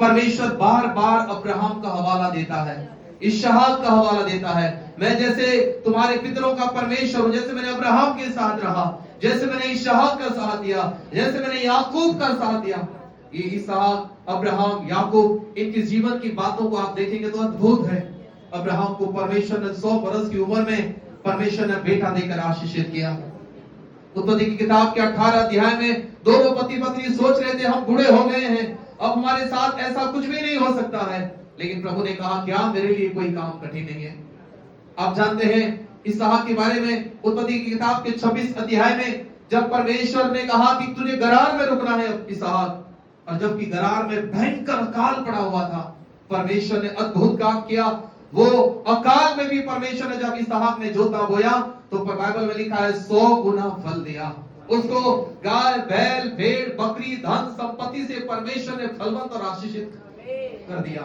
परमेश्वर बार बार अब्राहम का हवाला देता है, इसहाक का हवाला देता है। मैं जैसे तुम्हारे पितरों का परमेश्वर हूं, जैसे मैंने अब्राहम के साथ रहा, जैसे मैंने इसहाक का साथ दिया, जैसे मैंने याकूब का साथ दिया। ये इसहाक, अब्राहम, याकूब, इनके जीवन की बातों को आप देखेंगे तो अद्भुत है। अब्राहम को परमेश्वर ने 100 वर्ष की उम्र में परमेश्वर ने बेटा देकर आशीषित किया। उत्पत्ति की किताब के 18 अध्याय में दोनों पति पत्नी सोच रहे थे हम बूढ़े हो गए हैं, अब हमारे साथ ऐसा कुछ भी नहीं हो सकता है। लेकिन प्रभु ने कहा क्या मेरे लिए कोई काम कठिन नहीं है। आप जानते हैं इसहाक के बारे में उत्पत्ति की किताब के 26 अध्याय में जब परमेश्वर ने कहा कि तुझे गरार में रुकना है इसहाक, और जबकि गरार में भयंकर अकाल पड़ा हुआ था, परमेश्वर ने अद्भुत काम किया। वो अकाल में भी परमेश्वर ने जब इसहाक ने जोता बोया तो बाइबल में लिखा है 100 गुना फल दिया उसको। गाय, बैल, भेड़, बकरी, धन संपत्ति से परमेश्वर ने फलवंत और आशीषित कर दिया।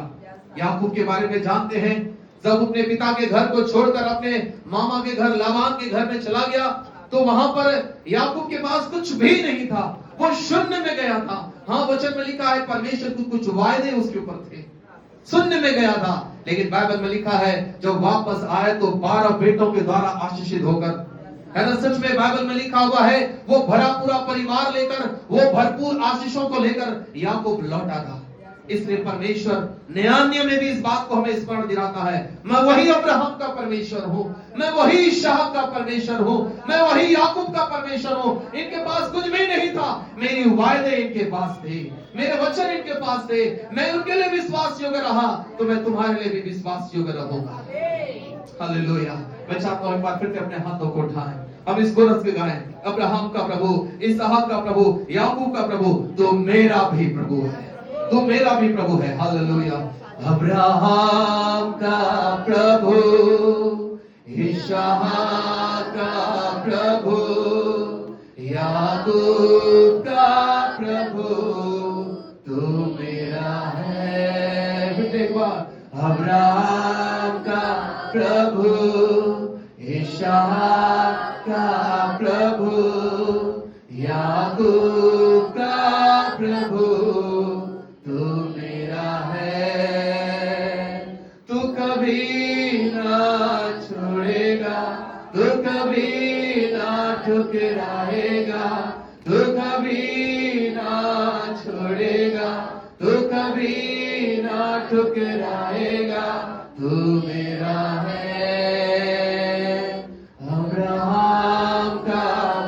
याकूब के बारे में जानते हैं, जब अपने पिता के घर को छोड़कर अपने मामा के घर लाबान के घर में चला गया तो वहां पर याकूब के पास कुछ भी नहीं था, वो शून्य में गया था। हाँ, वचन में लिखा है परमेश्वर को कुछ वायदे उसके ऊपर थे, शून्य में गया था। लेकिन बाइबल में लिखा है जब वापस आए तो 12 बेटों के द्वारा आशीषित होकर, है ना, सच में बाइबल में लिखा हुआ है वो भरा पूरा परिवार लेकर, वो भरपूर आशीषों को लेकर याकूब लौटा था। इसलिए परमेश्वर नया नियम में भी इस बात को हमें स्मरण दिलाता है, मैं वही अब्राहम का परमेश्वर हूँ, मैं वही इसहाक का परमेश्वर हूँ, मैं वही याकूब का परमेश्वर हूँ। इनके पास कुछ भी नहीं था, मेरी वायदे इनके पास थे, मेरे वचन इनके पास थे, मैं उनके लिए विश्वास योग्य रहा तो मैं तुम्हारे लिए भी विश्वास योग्य रहूंगा। हालेलुया। मैं चाहता हूँ एक बार फिर से अपने हाथों को उठाएं, हम इस कोरस के गाएं, अब्राहम का प्रभु, इसहाक का प्रभु, याकूब का प्रभु, तो मेरा भी प्रभु है, तो मेरा भी प्रभु है। हालेलुया। अब्राहम का प्रभु, इसहाक का प्रभु, याकूब का प्रभु, तू मेरा है। फिर एक बार, अब्राहम का प्रभु, इसहाक का प्रभु, याकूब का प्रभु, तू मेरा है। तू कभी ना छोड़ेगा, तू कभी ना ठुकराएगा, तू कभी ना छोड़ेगा, तू कभी ना ठुकराएगा, तू मेरा है। अब्राहम का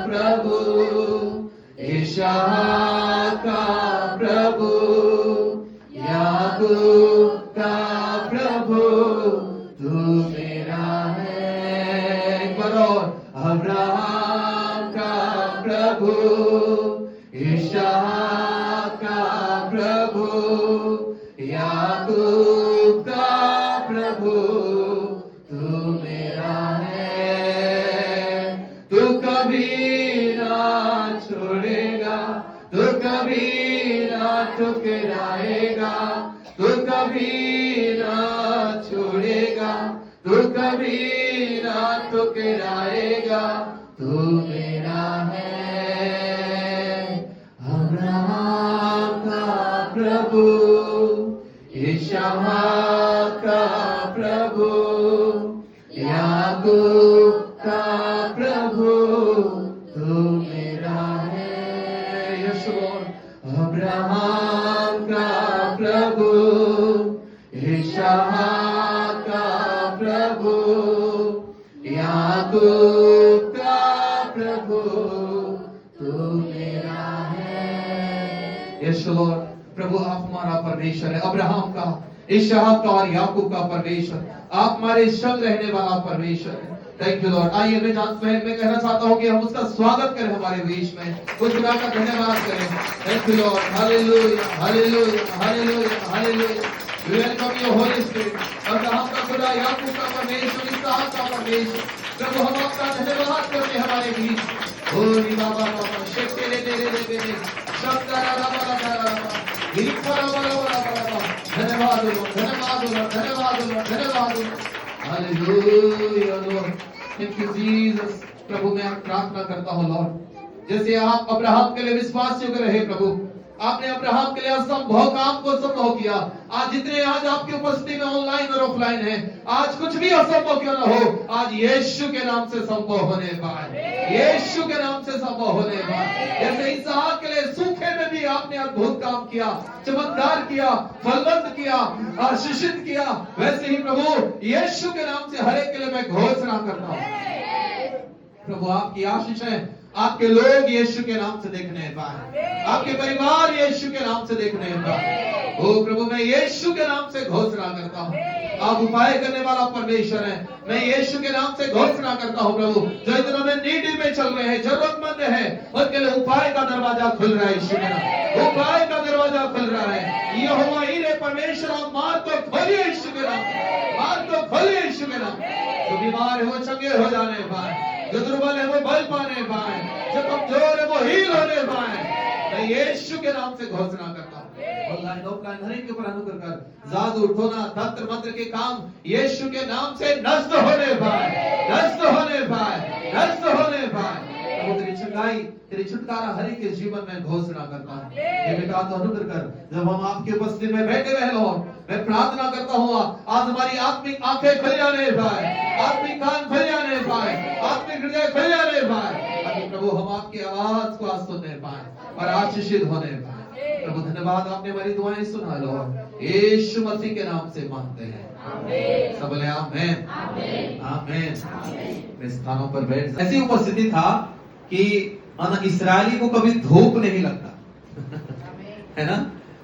प्रभु, इसहाक का प्रभु, याकूब का प्रभु, तू मेरा है। एक बार और, अब्राहम का प्रभु, इसहाक का प्रभु, याकूब का प्रभु, तू मेरा है। तू कभी ना छोड़ेगा, तू कभी ना ठुकराएगा, तू कभी ना छोड़ेगा, तू कभी ना ठुकराएगा, तू मेरा है। अब्राहम का प्रभु, इसहाक का प्रभु, याकूब का प्रभु, तू मेरा है। यीशु। अब्राहम का प्रभु, इसहाक का प्रभु, याकूब का प्रभु, तू मेरा है। यीशु लॉर्ड, प्रभु आप हमारा परमेश्वर है, अब्राहम का, इसहाक का और याकूब का परमेश्वर, आप हमारे संग रहने वाला परमेश्वर है। Thank you Lord. आइए मैं कहना चाहता हूँ कि हम उसका स्वागत करें हमारे बीच में, कुछ खुदा का धन्यवाद करें। Thank you Lord. Hallelujah, hallelujah, hallelujah, hallelujah. Welcome your Holi spirit. Abraham का खुदा, याकूब का परमेश्वर, इसहाक का परमेश्वर, प्रभु हम आपका धन्यवाद करते हमारे बीच। होली बाबा बाबा शेके रे रे रे रे शब्द रा रा रा रा रा धन्यवाद लॉर्ड, धन्यवाद लॉर्ड, धन्यवाद लॉर्ड, धन्यवाद Lord. Hallelujah Lord, thank you Jesus. प्रभु मैं प्रार्थना करता हूँ लॉर्ड, जैसे आप अब्राहम के लिए विश्वास योग्य रहे प्रभु, आपने अब्राहम के लिए असंभव काम को संभव किया। आज जितने आज आपकी उपस्थिति में ऑनलाइन और ऑफलाइन है, आज कुछ भी असंभव क्यों ना हो, आज यीशु के नाम से संभव होने पाए, यीशु के नाम से संभव होने पाए। जैसे इसहाक के लिए सूखे में भी आपने अद्भुत काम किया, चमत्कार किया, फलवंत किया, आशीषित किया, वैसे ही प्रभु यीशु के नाम से हर एक के लिए मैं घोषणा करता हूँ। प्रभु आपकी आशीष है, आपके लोग यीशु के नाम से देखने पाए, आपके परिवार यीशु के नाम से देखने पाए। ओ प्रभु मैं यीशु के नाम से घोषणा करता हूँ, आप उपाय करने वाला परमेश्वर है। मैं यीशु के नाम से घोषणा करता हूँ प्रभु, जो इतना में नीडी में चल रहे हैं, जरूरतमंद है, उनके लिए उपाय का दरवाजा खुल रहा है यीशु के नाम, उपाय का दरवाजा खुल रहा है। यहोवा हीरे परमेश्वर, आप मार्ग को खोलिए यीशु के नाम, मार्ग को खोलिए यीशु के नाम। जो बीमार है वो चंगे हो जाने पाए, जो दुर्बल है वो बल पाने पाए, जो कमजोर है वो हील होने पाए। मैं यीशु के नाम से घोषणा करता हूँ। ऑनलाइन ऑफलाइन हर एक के ऊपर अनुग्रह कर, जादू टोना तंत्र मंत्र के काम यीशु के नाम से नष्ट होने पाए, नष्ट होने पाए, नष्ट होने पाए। तेरी चंगाई, तेरी छुटकारा हर एक के जीवन में घोषणा करता हूँ। ये बेटा तो अनुग्रह कर, जब हम आपकी उपस्थिति में बैठे रहे लॉर्ड, मैं प्रार्थना करता हूँ आज हमारी आत्मिक आंखें खुल जाने पाए, आत्मिक कान खुल जाने पाए, आत्मिक हृदय खुल जाने पाए, ताकि प्रभु हम आपकी आवाज को आज सुनने पाए और आशीषित होने पाए। प्रभु धन्यवाद, आपने हमारी दुआएं सुना लॉर्ड, यीशु मसीह के नाम से मांगते हैं, सब बोले आमीन, आमीन। इस स्थानों पर बैठ, ऐसी उपस्थिति था कि माना इस्राएली को कभी धूप नहीं लगता है ना,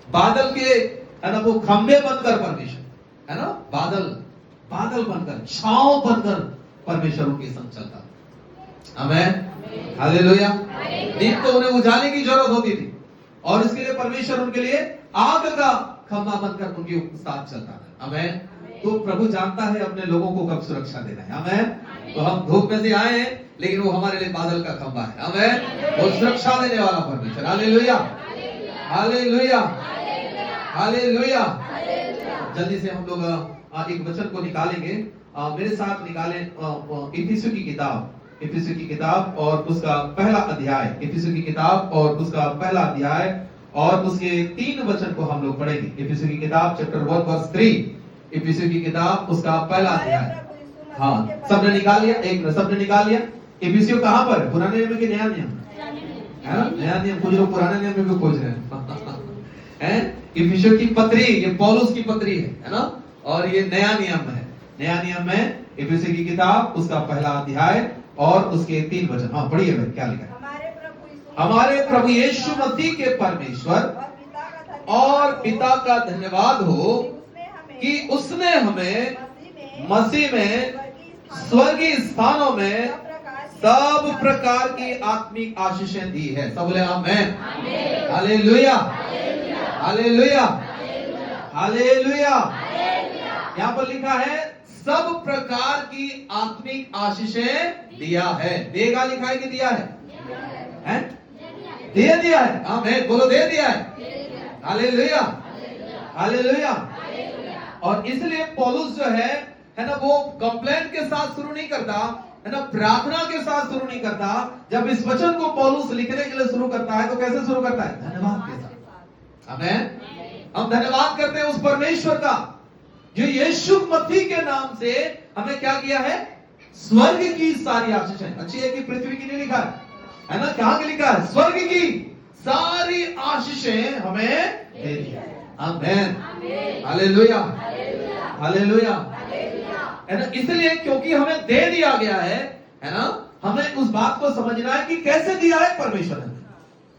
बादल के है ना वो खंबे बनकर परमेश्वर है ना, बादल बनकर, छांव बनकर परमेश्वर उनके संग चलता। आमीन, हालेलुया। दिन तो उन्हें उजाले की जरूरत होती थी और इसके लिए परमेश्वर उनके लिए आग का खंबा बनकर उनके साथ चलता है। आमीन। तो प्रभु जानता है अपने लोगों को कब सुरक्षा देना है। आमीन। तो हम धूप में से आए हैं, लेकिन वो हमारे लिए बादल का खंबा है। आमीन। वो सुरक्षा देने वाला परमेश्वर। Hallelujah, hallelujah, hallelujah. जल्दी से हम लोग एक वचन को निकालेंगे, मेरे साथ निकालें इफिसियों की किताब और उसका पहला अध्याय, इफिसियों की किताब और उसका पहला अध्याय और उसके 3 वचन को हम लोग पढ़ेंगे। इफिसियों की किताब चैप्टर 1 वर्स 3, इफिसियों की किताब उसका पहला अध्याय। हाँ, सबने निकाल लिया? एक सबने निकाल लिया? इफिसियों कहाँ पर? पुराने नियम के नया नियम है ना? नया नियम, कुछ लोग पुराने नियम में भी खोज रहे हैं। इफिसियों की पत्री, ये पौलुस की पत्री है ना, और ये नया नियम है। नया नियम में इफिसियों की किताब उसका पहला अध्याय और उसके 3 वचन। हाँ पढ़िए भाई, क्या लिखा है? हमारे प्रभु यीशु मसीह के परमेश्वर और पिता का धन्यवाद हो कि उसने हमें मसीह में स्वर्गीय स्थानों में सब प्रकार की आत्मिक आशीषें दी है। सब बोले आमीन, हालेलुया, हालेलुया, हालेलुया। यहाँ पर लिखा है सब प्रकार की आत्मिक आशीषें दिया है। देगा लिखा है कि दिया है? दे दिया है। आमीन, बोलो दे दिया है। Hallelujah, hallelujah. और इसलिए पौलुस जो है ना, वो कंप्लेंट के साथ शुरू नहीं करता है ना, प्रार्थना के साथ शुरू नहीं करता। जब इस वचन को पौलुस लिखने के लिए शुरू करता है तो कैसे शुरू करता है? धन्यवाद के साथ। आमीन। हम धन्यवाद करते हैं उस परमेश्वर का जो यीशु मसीह के नाम से हमें क्या किया है? स्वर्ग की सारी आशीषें। अच्छी है कि पृथ्वी की नहीं लिखा है ना, कहां के लिखा है? स्वर्ग की सारी आशीषें हमें दे दी है। आमीन, हालेलुया, हालेलुया, है ना। इसलिए क्योंकि हमें दे दिया गया है ना, हमें उस बात को समझना है कि कैसे दिया है परमेश्वर ने,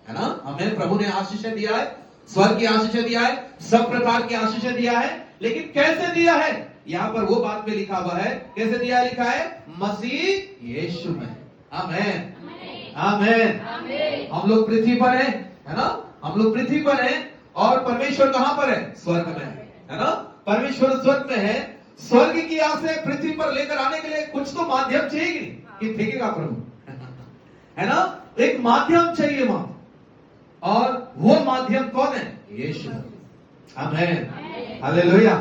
है ना। हमें प्रभु ने आशीषें दिया है, स्वर्ग की आशीषें दिया है, सब प्रकार की आशीषें दिया है, लेकिन कैसे दिया है? यहाँ पर वो बात में लिखा हुआ है। कैसे दिया है? लिखा है मसीह यीशु में। आमीन, आमीन। हम लोग पृथ्वी पर हैं, है ना, हम लोग पृथ्वी पर हैं और परमेश्वर कहां पर है? स्वर्ग में है ना। परमेश्वर स्वर्ग में है। स्वर्ग की आशा पृथ्वी पर लेकर आने के लिए कुछ तो माध्यम चाहिए कि फेंकेगा प्रभु, है ना। एक माध्यम चाहिए वहां, और वो माध्यम कौन है? यीशु। आमीन, हालेलुया।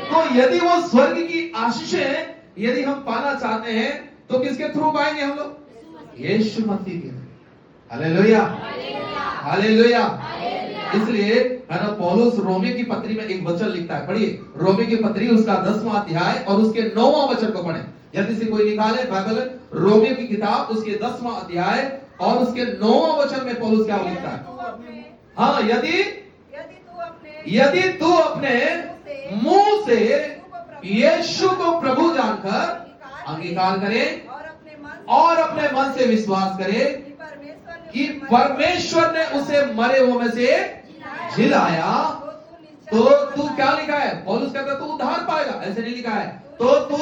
तो यदि वो स्वर्ग की आशीषें यदि हम पाना चाहते हैं तो किसके थ्रू पाएंगे हम लोग? यीशु मसीह के। हालेलुया, हालेलुया, इसलिए है ना, पौलुस रोमी की पत्री में एक वचन लिखता है, पढ़िए रोमी की पत्री उसका 10वां अध्याय और उसके 9वां वचन को पढ़ें। जल्दी से कोई निकाले बाइबल, रोमी की किताब उसके 10वां अध्याय और उसके 9वां वचन में पौलुस क्या लिखता है? हाँ, यदि तू अपने मुंह से यीशु को प्रभु जानकर अंगीकार करे और अपने मन से विश्वास करे कि परमेश्वर ने उसे मरे हुए में से जिलाया, तो तू क्या लिखा है? पौलुस कहता तू उद्धार पाएगा, ऐसे नहीं लिखा है, तो तू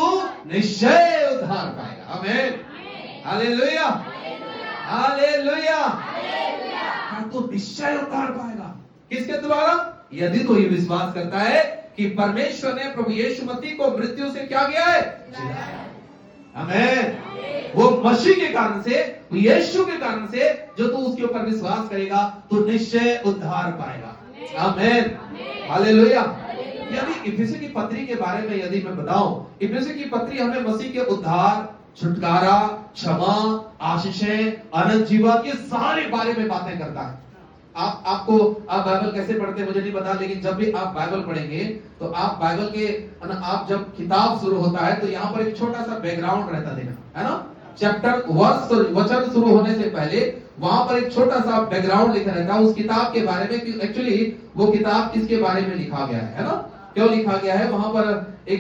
निश्चय उद्धार पाएगा। आमीन, हालेलुया, हालेलुया। तो निश्चय उद्धार पाएगा किसके द्वारा? यदि तो ये विश्वास करता है कि परमेश्वर ने प्रभु यीशु मसीह को मृत्यु से क्या किया है? आमीन। वो मसीह के कारण से, यीशु के कारण से जो तू उसके ऊपर विश्वास करेगा तो निश्चय उद्धार पाएगा। आमीन, हालेलुया। यदि इफिसी की पत्री के बारे में यदि मैं बताऊं, इफिसी की पत्री हमें मसीह के उद्धार, छुटकारा, क्षमा, आशीषें, अनंत जीवन, ये सारे बारे में बातें करता है। आप बाइबल कैसे पढ़ते हैं मुझे नहीं पता, लेकिन जब भी आप बाइबल पढ़ेंगे तो आप बाइबल के, आप जब किताब शुरू होता है तो यहाँ पर एक छोटा सा बैकग्राउंड रहता देना, है ना। चैप्टर वचन शुरू होने से पहले वहां पर एक छोटा सा बैकग्राउंड लिखा रहता है उस किताब के बारे में कि एक्चुअली वो किताब किसके बारे में लिखा गया है ना, क्यों लिखा गया है, वहां पर एक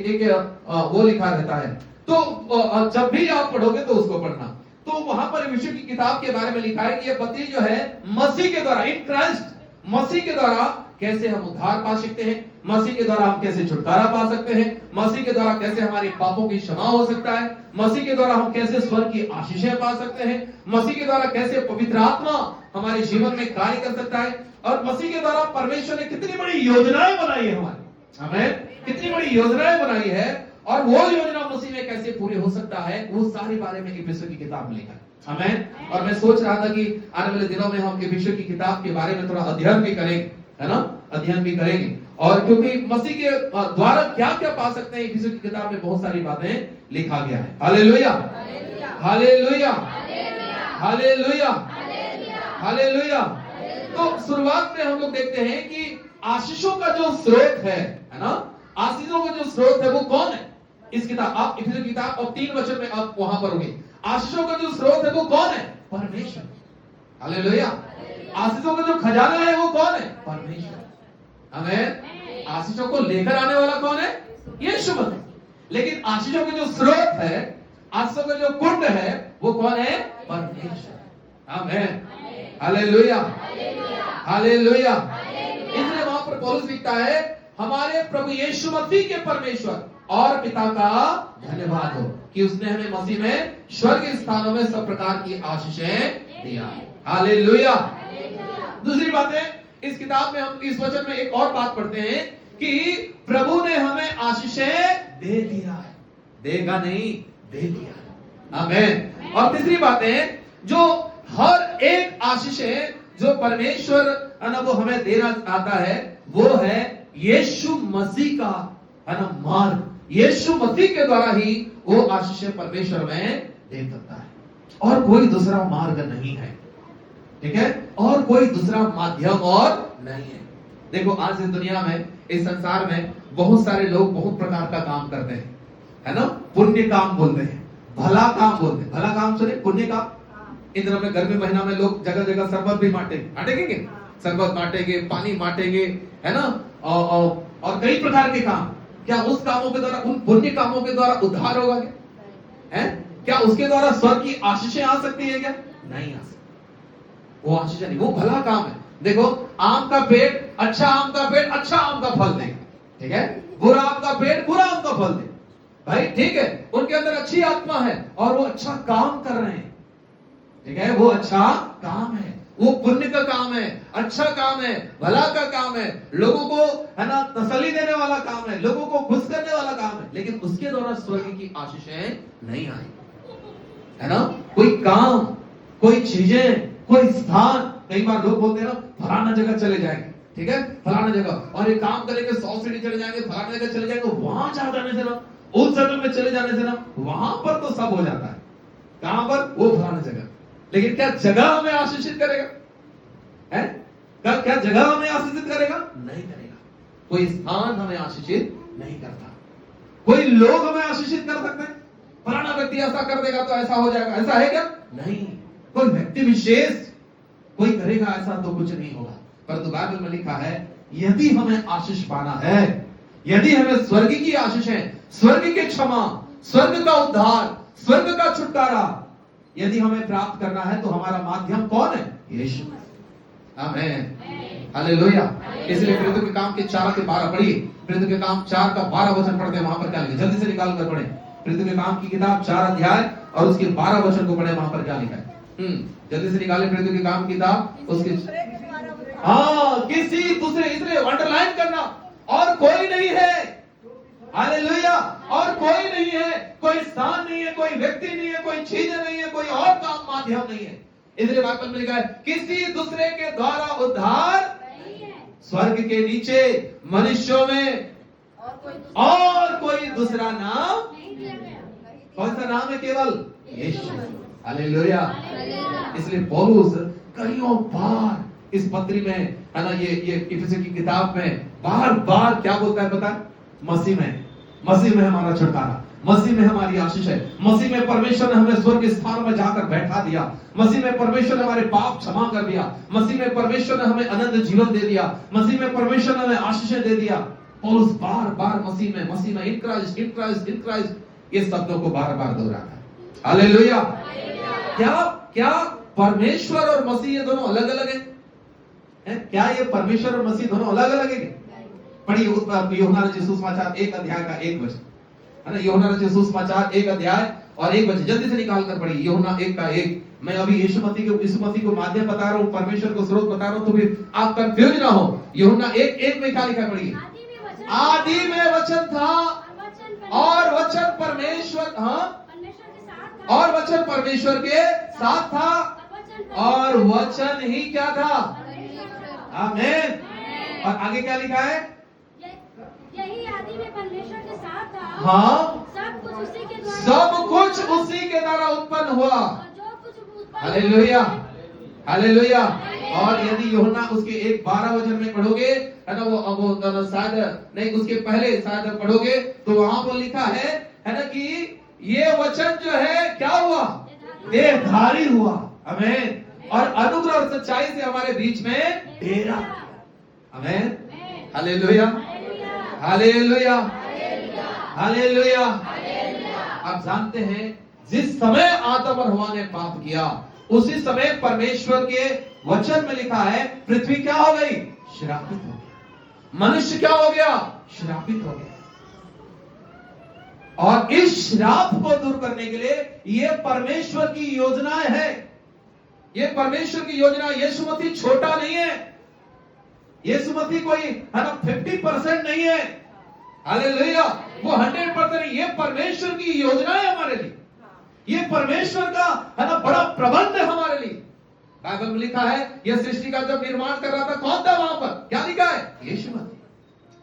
वो लिखा रहता है। तो जब भी आप पढ़ोगे तो उसको पढ़ना, तो वहां पर विश्व की किताब के बारे में लिखा है कि ये पत्री जो है मसीह के द्वारा, इन क्राइस्ट, मसीह के द्वारा कैसे हम उद्धार पा सकते हैं, मसीह के द्वारा हम कैसे छुटकारा पा सकते हैं, मसीह के द्वारा कैसे हमारे पापों की क्षमा हो सकता है, मसीह के द्वारा हम कैसे स्वर्ग की आशीषें पा सकते हैं, मसीह के द्वारा कैसे पवित्र आत्मा हमारे जीवन में कार्य कर सकता है, और मसीह के द्वारा परमेश्वर ने कितनी बड़ी योजनाएं बनाई है हमारी, हमें कितनी बड़ी योजनाएं बनाई है, और वो योजना मसीह में कैसे पूरी हो सकता है, वो सारे बारे में इफिसियों की किताब में लिखा है। हमें, और मैं सोच रहा था कि आने वाले दिनों में हम इफिसियों की किताब के बारे में थोड़ा अध्ययन भी करेंगे, है ना, अध्ययन भी करेंगे। और क्योंकि मसीह के द्वारा क्या क्या पा सकते हैं, इफिसियों की किताब में बहुत सारी बातें लिखा गया है। Hallelujah, hallelujah, hallelujah, hallelujah. तो शुरुआत में हम लोग देखते हैं कि आशीषों का जो स्रोत है ना, आशीषों का जो स्रोत है वो कौन है? इस किताब, आप इफिसियों की किताब और 3 वचन में आप वहां पर होंगे। आशीषों का जो स्रोत है वो कौन है? परमेश्वर। हालेलुया। आशीषों का जो खजाना है वो कौन है? परमेश्वर। हमें आशीषों को लेकर आने वाला कौन है? यीशु मसीह। लेकिन आशीषों का जो स्रोत है, आशीषों का जो कुंड है वो कौन है? परमेश्वर। आमीन, हालेलुया, हालेलुया। इसलिए वहां पर पौलुस लिखता है, हमारे प्रभु यीशु मसीह के परमेश्वर और पिता का धन्यवाद हो कि उसने हमें मसीह में स्वर्गीय स्थानों में सब प्रकार की आशीषें दिया। हालेलुया। दूसरी बात है, इस किताब में हम इस वचन में एक और बात पढ़ते हैं कि प्रभु ने हमें आशीषें दे दिया है, देगा नहीं, दे दिया। आमीन। और तीसरी बात है, जो हर एक आशीषें जो परमेश्वर वो हमें देना आता है वो है यीशु मसीह का मार्ग। यीशु मसीह के द्वारा ही वो आशीषें परमेश्वर में दे सकता है, और कोई दूसरा मार्ग नहीं है, ठीक है, और कोई दूसरा माध्यम और नहीं है। देखो आज इस दुनिया में, इस संसार में बहुत सारे लोग बहुत प्रकार का काम करते हैं, है ना। पुण्य काम बोलते हैं, भला काम बोलते हैं, भला काम सुने, पुण्य काम। इन दिनों में गर्मी महीना में लोग जगह जगह शरबत भी बांटेंगे, शरबत बांटेंगे, पानी बांटेंगे, है ना, और कई प्रकार के काम। क्या उस कामों के द्वारा, उन पुण्य कामों के द्वारा उद्धार होगा क्या? है क्या उसके द्वारा स्वर्ग की आशीषें आ सकती है क्या? नहीं आ सकती, वो आशीषें नहीं, वो भला काम है। देखो आम का पेड़, अच्छा आम का पेड़ अच्छा आम का फल देगा, ठीक है, बुरा आम का पेड़ बुरा आम का फल देगा, भाई ठीक है, उनके अंदर अच्छी आत्मा है और वो अच्छा काम कर रहे हैं, ठीक है, वो अच्छा काम है, वो पुण्य का काम है, अच्छा काम है, भला का काम है, लोगों को है ना तसल्ली देने वाला काम है, लोगों को खुश करने वाला काम है, लेकिन उसके द्वारा स्वर्ग की आशीषें नहीं आई, है ना। कोई काम, कोई चीजें, कोई स्थान, कई बार लोग बोलते हैं ना फलाना जगह चले जाएंगे, ठीक है, फलाना जगह, और ये काम करेंगे 100 सीढ़ी चले जाएंगे, फलाना जगह चले जाएंगे, वहां जा जाने से ना, उस जगह में चले जाने से ना, वहां पर तो सब हो जाता है। कहां पर? वो फलाना जगह। लेकिन क्या जगह हमें आशीषित करेगा? है क्या जगह हमें आशीषित करेगा? नहीं करेगा। कोई स्थान हमें आशीषित नहीं करता। कोई लोग हमें आशीषित कर सकते हैं? फलाना व्यक्ति ऐसा कर देगा तो ऐसा हो जाएगा, ऐसा है क्या? नहीं। कोई व्यक्ति विशेष कोई करेगा ऐसा तो कुछ नहीं होगा। परंतु बाइबल में लिखा है यदि हमें आशीष पाना है, यदि हमें स्वर्ग की आशीष है, स्वर्ग की क्षमा, स्वर्ग का उद्धार, स्वर्ग का छुटकारा यदि हमें प्राप्त करना है तो हमारा माध्यम कौन है? यीशु। आमीन, हालेलुया। इसलिए प्रेरितों के काम के 4 के 12 पढ़िए। प्रेरितों के काम 4 का 12 वचन पढ़ते हैं, वहां पर क्या लिखा? जल्दी से निकाल कर पढ़े। प्रेरितों के काम की किताब 4 अध्याय और उसके 12 वचन को पढ़े, वहां पर क्या लिखा है? जल्दी से निकाले प्रेरितों के काम की किताब उसके। किसी दूसरे, इसलिए अंडरलाइन करना, और कोई नहीं है। हालेलुया। और कोई नहीं है, कोई स्थान नहीं है, कोई व्यक्ति नहीं है, कोई चीज नहीं है, कोई और काम माध्यम नहीं है। इसलिए बाइबल में लिखा है किसी दूसरे के द्वारा उद्धार स्वर्ग के नीचे मनुष्यों में और कोई दूसरा नाम। कौन सा नाम है? केवल यीशु। हालेलुया। इसलिए पौलुस कईयों बार इस पत्री में है ना, ये इफिसी की किताब में बार बार क्या बोलता है पता है? मसीह में हमारा छुटकारा, मसीह में हमारी आशीष है, मसीह में परमेश्वर ने हमें स्वर्ग स्थान में जाकर बैठा दिया, मसीह में परमेश्वर ने हमारे पाप क्षमा कर दिया, मसीह में परमेश्वर ने हमें अनंत जीवन दे दिया, मसीह में परमेश्वर ने हमें आशीषें दे दिया। पौलुस बार बार मसीह में इन क्राइस्ट ये शब्दों को बार बार दोहराता है। हालेलुया। क्या परमेश्वर और मसीह ये दोनों अलग अलग है? क्या ये परमेश्वर और मसीह दोनों अलग अलग है? पढ़िए यूहन्ना रचित सुसमाचार 1 अध्याय का 1 वचन, है ना। यूहन्ना रचित सुसमाचार 1 अध्याय और 1 वचन जल्दी से निकाल कर पढ़िए। यूहन्ना 1 का 1। मैं अभी यीशु मसीह को माध्यम बता रहा हूँ, परमेश्वर को स्रोत बता रहा हूँ, तो फिर आप कंफ्यूज ना हो। यूहन्ना 1:1 में क्या लिखा? पढ़िए। आदि में वचन था और वचन परमेश्वर, और वचन परमेश्वर के साथ था और वचन ही क्या था? आमीन। और आगे क्या लिखा है? यही आदि में परमेश्वर के साथ था। हाँ, सब कुछ उसी के द्वारा उत्पन्न हुआ। जो कुछ हालेलुया, हालेलुया। और यदि यूहन्ना उसके 1:12 वचन में पढ़ोगे, है ना, वो शायद नहीं, उसके पहले शायद पढ़ोगे तो वहां पर लिखा है ना, कि ये वचन जो है क्या हुआ? देहधारी हुआ। आमीन। और अनुग्रह और सच्चाई से हमारे बीच में डेरा। आमीन, हालेलुया, हालेलुया, हालेलुया। आप जानते हैं जिस समय आदम और हवा ने पाप किया उसी समय परमेश्वर के वचन में लिखा है पृथ्वी क्या हो गई? श्रापित हो गई। मनुष्य क्या हो गया? श्रापित हो गया। और इस श्राप को दूर करने के लिए यह परमेश्वर की योजनाएं है। ये परमेश्वर की योजना। यीशु मसीह छोटा नहीं है, यीशु मसीह कोई है ना 50% नहीं है। हालेलुया। वो 100% ये परमेश्वर की योजना है हमारे लिए। ये परमेश्वर का है ना बड़ा प्रबंध है हमारे लिए। बाइबल में लिखा है यह सृष्टि का जब निर्माण कर रहा था कौन था वहां पर? क्या लिखा है? यीशु मसीह।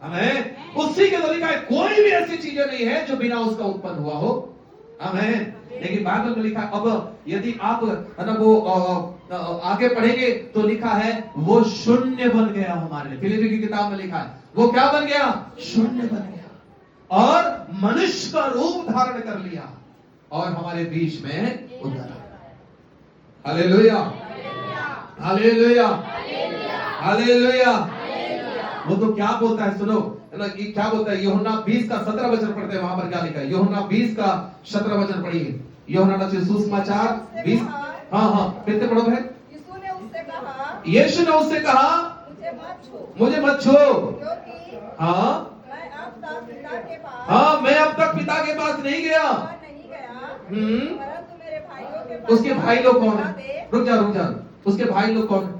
हमें उसी के द्वारा लिखा है। कोई भी ऐसी चीजें नहीं है जो बिना उसका उत्पन्न हुआ हो। हमें लेकिन बाइबल में लिखा है, अब यदि आप है ना वो आगे पढ़ेंगे तो लिखा है वो शून्य बन गया हमारे लिए। फिलिप्पी की किताब में लिखा है वो क्या बन गया? शून्य बन गया और मनुष्य का रूप धारण कर लिया और हमारे बीच में उतरा। Hallelujah, hallelujah, hallelujah. वो तो क्या बोलता है सुनो, है ना, कि क्या बोलता है? यूहन्ना 20 का 17 वचन पढ़ते हैं, वहां पर क्या लिखा है? यूहन्ना 20 का 17 वचन पढ़िए। यूहन्ना रचित सुसमाचार 20। हाँ, फिर से पढ़ो बहन। यीशु ने उससे कहा मुझे मत छू। हाँ, मैं अब तक पिता के पास नहीं गया। उसके भाई लोग कौन है? रुक जा। उसके भाई लोग कौन है?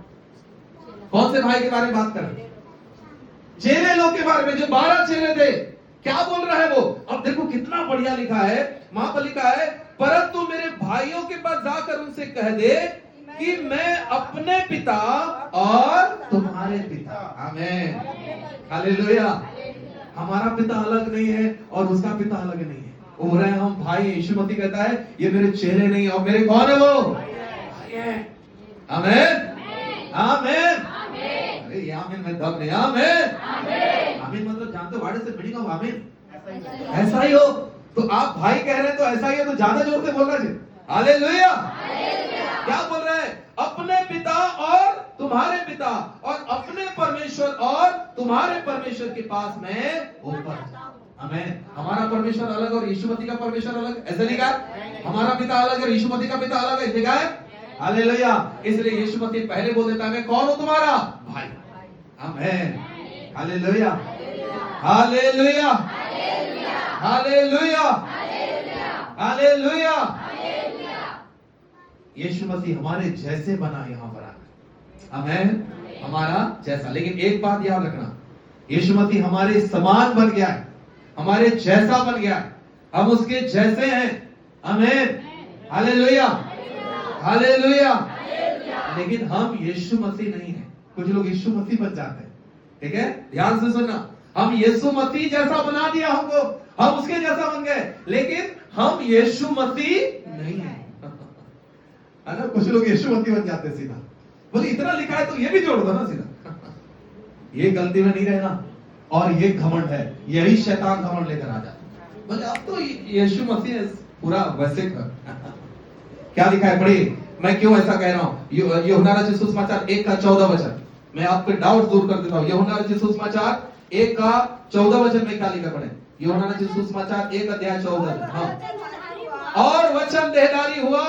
कौन से भाई के बारे में बात कर रहे? चेले लोग के बारे में, जो 12 चेले थे। क्या बोल रहा है वो? अब देखो कितना बढ़िया लिखा है। वहां पर लिखा है परंतु मेरे भाइयों के पास जाकर उनसे कह दे कि मैं अपने पिता और तुम्हारे पिता। आमीन, हालेलुया। हमारा पिता अलग नहीं है और उसका पिता अलग नहीं है। वो बोल रहे हैं हम भाई। यीशु मसीह कहता है ये मेरे चेले नहीं और मेरे कौन है? वो आमीन, आमीन। अरे ये आमीन में दम नहीं, आमीन। आमीन मतलब जानते हो वाड़े से मीनिंग ऑफ आमीन ऐसा ही हो। तो आप भाई कह रहे हैं तो ऐसा ही हो, तो ज्यादा जोर से बोलना चाहिए। हालेलुया। क्या बोल रहे हैं? अपने पिता और तुम्हारे पिता और अपने परमेश्वर और तुम्हारे परमेश्वर के पास मैं ऊपर। आमीन। हमारा परमेश्वर अलग और यीशु मसीह का परमेश्वर अलग, ऐसे लिखा है। हमारा पिता अलग और यीशु मसीह का पिता अलग है, लिखा है। हालेलुया। इसलिए यीशु मसीह पहले बोल देता है मैं कौन हूं तुम्हारा भाई। आमीन। Hallelujah, hallelujah, hallelujah, hallelujah. यीशु मसीह हमारे जैसे बना यहां पर आकर। आमीन। हमारा जैसा। लेकिन एक बात याद रखना, यीशु मसीह हमारे समान बन गया है, हमारे जैसा बन गया है, हम उसके जैसे हैं। आमीन। Hallelujah, hallelujah. लेकिन हम यीशु मसीह नहीं है। कुछ लोग यीशु मसीह बन जाते हैं, ठीक है? ध्यान से सुनना, हम यीशु मसीह जैसा बना दिया हमको, हम उसके जैसा बन गए, लेकिन हम यीशु मसीह नहीं है। है ना? कुछ लोग यीशु मसीह बन जाते हैं सीधा। बोले इतना लिखा है तो ये भी जोड़ दो ना सीधा। ये गलती में नहीं रहना, और ये घमंड है, यही शैतान घमंड लेकर आ जाता है। बोले अब तो यीशु मसीह पूरा वैसे कर। क्या लिखा है पढ़िए। मैं क्यों ऐसा कह रहा हूं? यूहन्ना रचित सुसमाचार 1 का 14 वचन, मैं आपके डाउट दूर कर देता हूं। यूहन्ना रचित सुसमाचार 1 का 14 वचन में क्या लिखा पढ़े? यूहन्ना रचित सुसमाचार 1 अध्याय 14। हाँ। और वचन देहधारी हुआ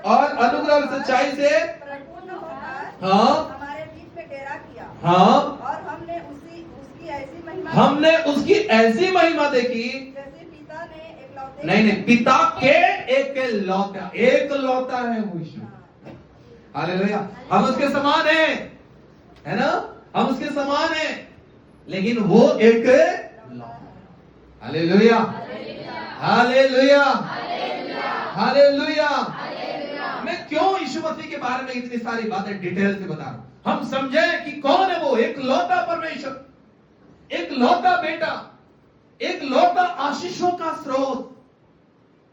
और अनुग्रह और सच्चाई से हाँ हमारे बीच में डेरा किया। हाँ। और हमने उसकी ऐसी महिमा हमने उसकी ऐसी महिमा देखी जैसे पिता ने एकलौते नहीं, पिता के एक लौता है वो यीशु। हालेलुया। हम उसके समान हैं, है ना? हम उसके समान हैं, लेकिन वो एक लौता। Hallelujah, hallelujah, hallelujah. मैं क्यों यीशु मसीह के बारे में इतनी सारी बातें डिटेल से बता रहा हूं? हम समझे कि कौन है वो एक लौता परमेश्वर, एक लौता बेटा, एक लौता आशीषों का स्रोत।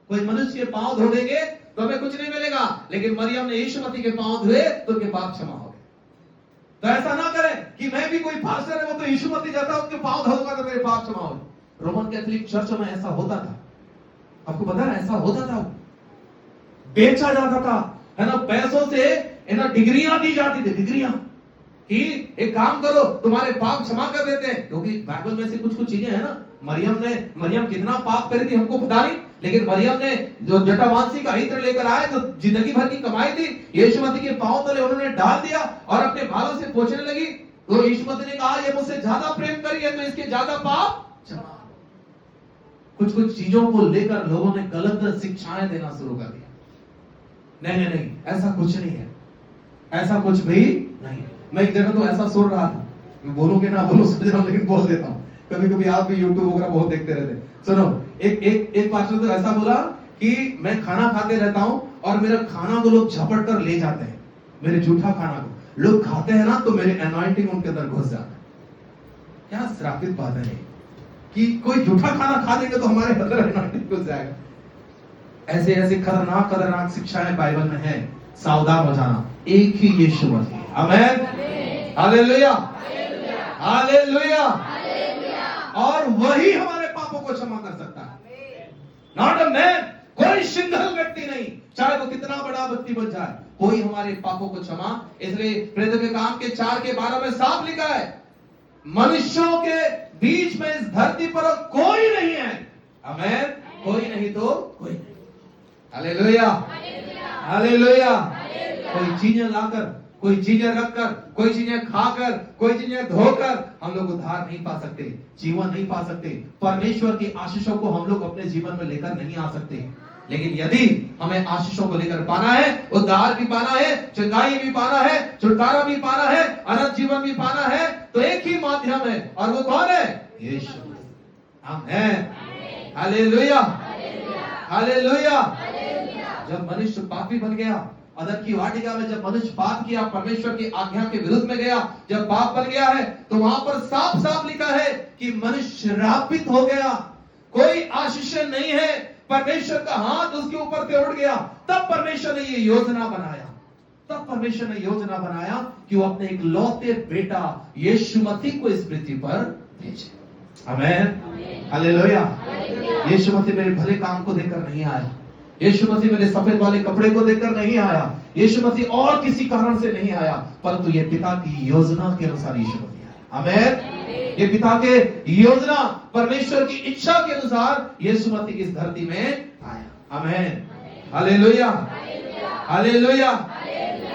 कोई मनुष्य के पांव धो देंगे तो हमें कुछ नहीं मिलेगा, लेकिन मरियम ने यीशु मसीह के पांव धोए तो उनके पाप क्षमा हो गए। तो ऐसा ना करें कि मैं भी कोई पास्टर है, वो तो यीशु मसीह जाता, उसके पांव धोऊंगा तो मेरे पाप क्षमा हो। रोमन कैथोलिक चर्च में ऐसा होता था, आपको पता है? ऐसा होता था, बेचा जाता था, है ना? पैसों से, है ना, डिग्रियां दी जाती थी, डिग्रियां कि एक काम करो तुम्हारे पाप क्षमा कर देते हैं। क्योंकि बाइबल में से कुछ चीजें है ना, मरियम कितना पाप करी थी हमको पता नहीं, लेकिन मरियम ने जो जटामांसी का इत्र लेकर आए तो जिंदगी भर की कमाई थी, यीशु मसीह के पांव तले उन्होंने डाल दिया और अपने बालों से पोंछने लगी। तो यीशु मसीह ने कहा ये मुझसे ज्यादा प्रेम करी है तो इसके ज्यादा पाप क्षमा। कुछ चीजों को लेकर लोगों ने गलत शिक्षाएं देना शुरू कर दिया। नहीं, ऐसा कुछ नहीं है, ऐसा कुछ भी नहीं। मैं एक जगह तो ऐसा सुन रहा था, मैं बोलूं कि ना बोलूं समझ रहा हूं, लेकिन बोल देता हूं। कभी आप भी यूट्यूब वगैरह बहुत देखते रहते। सुनो, एक पास्टर तो ऐसा बोला कि मैं खाना खाते रहता हूं और मेरा खाना को लोग झपट कर ले जाते हैं, मेरे जूठा खाना को लोग खाते हैं ना, तो मेरे एनॉइंटिंग उनके अंदर घुस जाता है। क्या श्रापित बात है कि कोई जूठा खाना खा देंगे तो हमारे अंदर एनॉइंटिंग घुस जाएगा। ऐसे खतरनाक शिक्षाएं बाइबल में है, सावधान हो जाना। एक ही यीशु मसीह। आमीन, हालेलुया, हालेलुया। और वही हमारे पापों को क्षमा कर सकता है, नॉट अ मैन। कोई सिंगल व्यक्ति नहीं, चाहे वो कितना बड़ा व्यक्ति बन जाए, कोई हमारे पापों को क्षमा। इसलिए प्रेरितों के काम के 4:12 में साफ लिखा है, मनुष्यों के बीच में इस धरती पर कोई नहीं है। आमीन, कोई नहीं तो कोई नहीं। Hallelujah, hallelujah. कोई चीजें लाकर, कोई चीजें रखकर, कोई चीजें खाकर, कोई चीजें धोकर हम लोग उद्धार नहीं पा सकते, जीवन नहीं पा सकते। परमेश्वर की आशीषों को हम लोग अपने जीवन में लेकर नहीं आ सकते। लेकिन यदि हमें आशीषों को लेकर पाना है, उद्धार भी पाना है, चंगाई भी पाना है, छुटकारा भी पाना है, अनंत जीवन भी पाना है, तो एक ही माध्यम है, और वो कौन है? यीशु। आमीन, हालेलुया, हालेलुया। जब मनुष्य पापी बन गया, अदन की वाटिका में जब मनुष्य पाप किया, परमेश्वर की आज्ञा के विरुद्ध में गया, जब पाप बन गया है, तो वहां पर साफ साफ लिखा है कि मनुष्य श्रापित हो गया। कोई आशीष नहीं है, परमेश्वर का हाथ उसके ऊपर से उड़ गया। तब परमेश्वर ने ये योजना बनाया। तब परमेश्वर ने योजना बनाया कि वो अपने एक लौते बेटा यीशु मसीह को इस पृथ्वी पर भेजे। आमीन, हालेलुया। यीशु मसीह मेरे भले काम को देखकर नहीं आया, यीशु मसीह मेरे सफेद वाले कपड़े को देखकर नहीं आया, यीशु मसीह और किसी कारण से नहीं आया, परंतु ये पिता की योजना के अनुसार यीशु मसीह आया। आमीन। ये पिता के योजना, परमेश्वर की इच्छा के अनुसार यीशु मसीह इस धरती में आया। आमीन, हालेलुया, हालेलुया।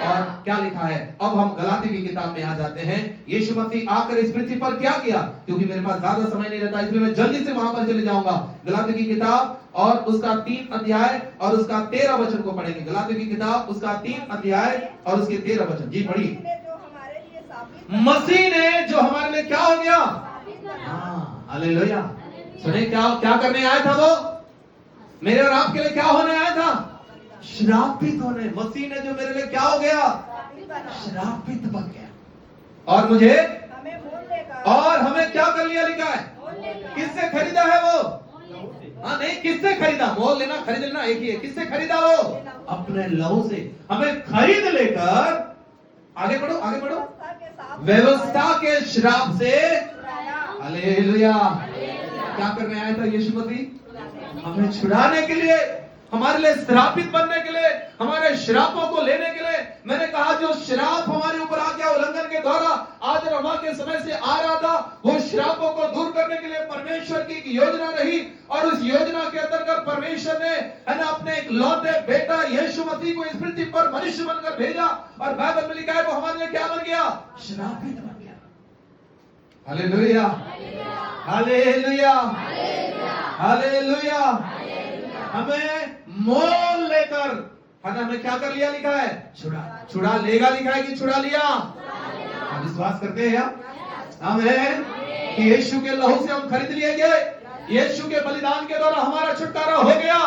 और क्या लिखा है, अब हम गलाती की किताब में आ जाते हैं। यीशु मसीह आकर इस पृथ्वी पर क्या किया, क्योंकि मेरे पास ज्यादा समय नहीं रहता, इसलिए मैं जल्दी से वहां पर चले जाऊंगा। गलाती की किताब और उसका 3 अध्याय और उसका 13 वचन को पढ़ेंगे। गलाती की किताब उसका 3 अध्याय और उसके 13 वचन। जी पढ़िए। मसीह ने जो हमारे लिए क्या हो गया, हाँ, हालेलुया। सुने, क्या करने आया था वो, मेरे और आपके लिए क्या होने आया था, श्रापित होने। मसीह ने जो मेरे लिए क्या हो गया, श्रापित बन गया और मुझे और हमें क्या कर लिया, लिखा है, किससे खरीदा है वो, हाँ नहीं, किससे खरीदा, मोल लेना खरीद लेना एक ही है, किससे खरीदा वो, अपने लहू से हमें खरीद लेकर, आगे बढ़ो आगे बढ़ो, व्यवस्था के श्राप से, हालेलुया। क्या करने आया था यीशु मसीह, हमें छुड़ाने के लिए, हमारे लिए श्रापित बनने के लिए, हमारे श्रापों को लेने के लिए। मैंने कहा जो श्राप हमारे ऊपर आ गया उल्लंघन के द्वारा आज और हवा के समय से आ रहा था, वो श्रापों को दूर करने के लिए परमेश्वर की एक योजना रही और उस योजना के अंतर्गत परमेश्वर ने है ना अपने एक लौते बेटा यीशु मसीह को इस पृथ्वी पर मनुष्य बनकर भेजा और बाइबल में लिखा है वो हमारे लिए क्या बन गया, श्रापित बन गया। Hallelujah, hallelujah, hallelujah. हमें मोल लेकर है ना, हमें क्या कर लिया, लिखा है छुड़ा लेगा, लिखा है कि छुड़ा लिया। हम विश्वास करते हैं आमीन कि यीशु के लहू से हम खरीद लिए गए, यीशु के बलिदान के द्वारा हमारा छुटकारा हो गया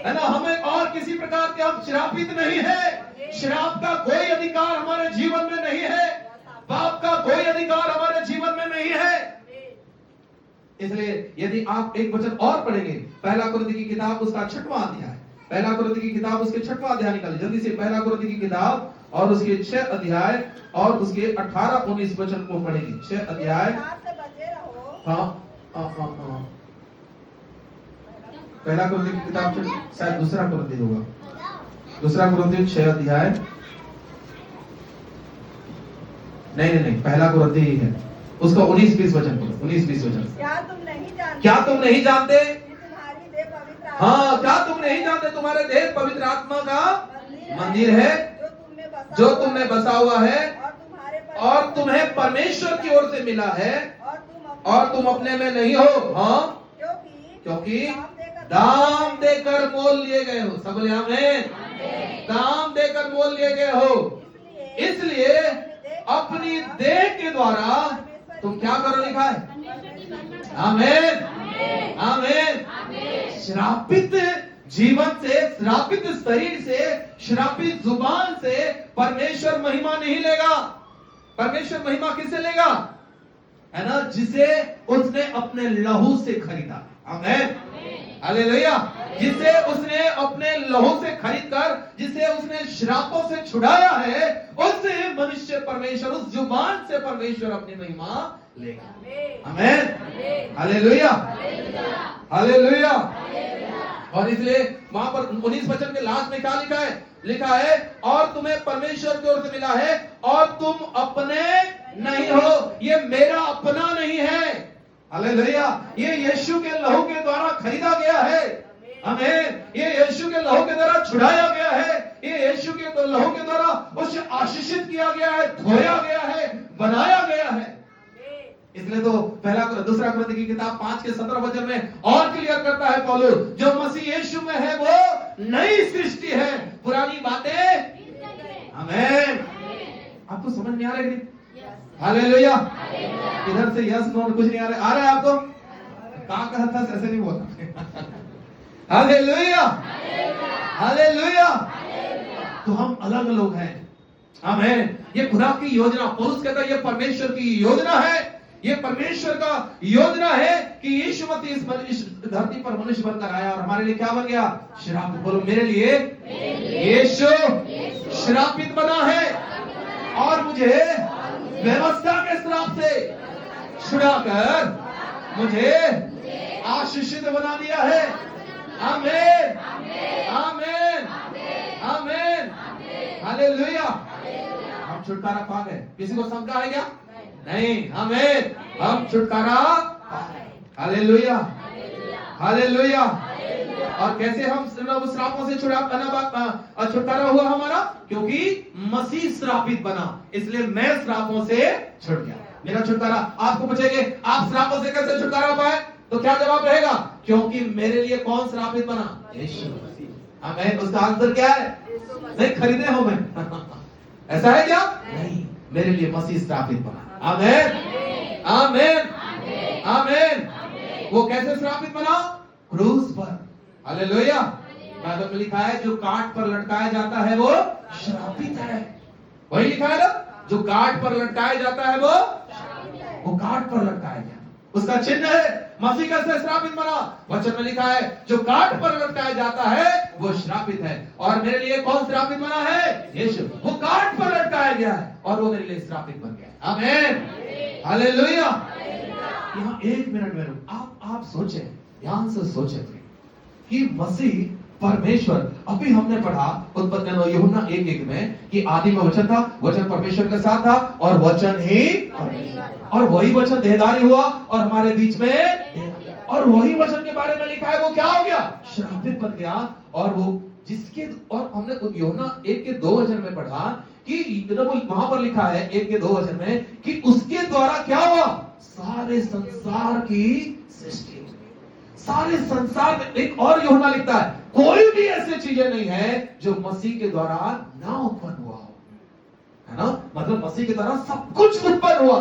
है ना। हमें और किसी प्रकार के हम श्रापित नहीं है, श्राप का कोई अधिकार हमारे जीवन में नहीं है, पाप का कोई अधिकार हमारे जीवन में नहीं है। इसलिए यदि आप एक वचन और पढ़ेंगे, पहला कुरिन्थी की किताब उसका 6वां अध्याय, पहला कुरिन्थी की किताब उसके 6वां अध्याय निकालिए जल्दी से। पहला कुरिन्थी की किताब और उसके 6 अध्याय और उसके 18-19 वचन को पढ़ेंगे। 6 अध्याय, हाँ, पहला कुरिन्थी की किताब शायद दूसरा कुरिन्थी होगा, दूसरा कुरिन्थी 6 अध्याय, नहीं, पहला कुरिन्थी ही है, उसका 19-20 वचन पढ़ो, 19-20 वचन। क्या तुम नहीं जानते, हाँ, क्या तुम नहीं जानते तुम्हारे देह पवित्र आत्मा का मंदिर है जो तुमने बसा हुआ है और तुम्हें परमेश्वर की ओर से मिला है और तुम अपने में नहीं हो, हाँ, क्योंकि दाम देकर मोल लिए गए हो। सब बोले आमीन। दाम देकर मोल लिए गए हो, इसलिए अपनी देह के द्वारा तुम क्या करो, लिखा है आमीन, आमीन। श्रापित जीवन से, श्रापित शरीर से, श्रापित जुबान से परमेश्वर महिमा नहीं लेगा। परमेश्वर महिमा किससे लेगा, है ना, जिसे उसने अपने लहू से खरीदा। आमीन, हालेलुया। जिसे उसने अपने लहू से खरीद कर, जिसे उसने श्रापों से छुड़ाया है, उससे मनुष्य परमेश्वर, उस जुबान से परमेश्वर अपनी महिमा लेगा। आमीन, हालेलुया, हालेलुया। और इसलिए वहां पर 19 वचन के लास्ट में क्या लिखा है, लिखा है और तुम्हें परमेश्वर की ओर से मिला है और तुम अपने नहीं हो। ये मेरा अपना नहीं है, हालेलुया। ये यीशु के लहू के द्वारा खरीदा गया है, आमीन। ये यीशु के लहू के द्वारा छुड़ाया गया है, ये यीशु के लहू के द्वारा उसे आशीषित किया गया है, धोया गया है, बनाया गया है। इसलिए तो दूसरा कुरिन्थी की किताब 5 के 17 वचन में और क्लियर करता है पौलुस, जो मसीह यीशु में है वो नई सृष्टि है, पुरानी बातें, आमीन। आपको समझ में आ रहा है? हालेलुया। इधर से यस नो कुछ नहीं आ रहा है आपको? कहाँ कहता ऐसे नहीं बोलता। Hallelujah, hallelujah. तो हम अलग लोग हैं, आमीन। ये खुदा की योजना, पौलुस कहता है ये परमेश्वर की योजना है, ये परमेश्वर का योजना है कि यीशु मसीह इस धरती पर मनुष्य बनकर आया और हमारे लिए क्या बन गया? श्रापित। बोलो मेरे लिए यीशु श्रापित बना है और मुझे व्यवस्था के श्राप से छुड़ाकर मुझे आशीषित बना दिया है। आमीन आमीन आमीन हालेलुया। हम छुटकारा पा गए। किसी को शंका है क्या? नहीं। आमीन। हम छुटकारा हालेलुया हालेलुया। और कैसे हम श्रापों से छुटकारा हुआ हमारा? क्योंकि मसीह श्रापित बना, इसलिए मैं श्रापों से छुट गया। मेरा छुटकारा। आपको पूछेंगे आप श्रापों से कैसे छुटकारा पाए, तो क्या जवाब रहेगा? क्योंकि मेरे लिए कौन श्रापित बना? यीशु मसीह। आमीन। उसका आंसर क्या है? नहीं खरीदे हो मैं ऐसा है क्या? नहीं, मेरे लिए मसीह श्रापित बना। आमीन आमीन आमीन। वो कैसे श्रापित बना? क्रूस पर। हालेलुया। बाइबल में लिखा है जो काट पर लटकाया जाता है वो श्रापित है। वही लिखा है ना, जो काट पर लटकाया जाता है वो काट पर लटकाया गया। उसका चिन्ह है मसीह कैसे श्रापित बना। वचन में लिखा है जो काट पर लटकाया जाता है वो श्रापित है। और मेरे लिए कौन श्रापित बना है? यीशु। वो काट पर लटकाया गया है और वो मेरे लिए श्रापित बन गया। आमीन हालेलुया। यहाँ 1 मिनट में आप सोचे, ध्यान से सोचे कि मसीह परमेश्वर। अभी हमने पढ़ा उत्पत्ति यूहन्ना 1:1 में कि आदि में वचन था, वचन परमेश्वर के साथ था और वचन ही और वही वचन देहधारी हुआ और हमारे बीच में। और वही वचन के बारे में लिखा है वो क्या हो गया? श्रापित बन गया। और वो जिसके और हमने यूहन्ना 1:2 वचन में पढ़ा कि वहां पर लिखा है 1:2 वचन में कि उसके द्वारा क्या हुआ? सारे संसार की सृष्टि। सारे संसार में। एक और यूहन्ना लिखता है कोई भी ऐसी चीजें नहीं है जो मसीह के द्वारा ना उत्पन्न हुआ हो, है ना? मतलब मसीह के द्वारा सब कुछ उत्पन्न हुआ।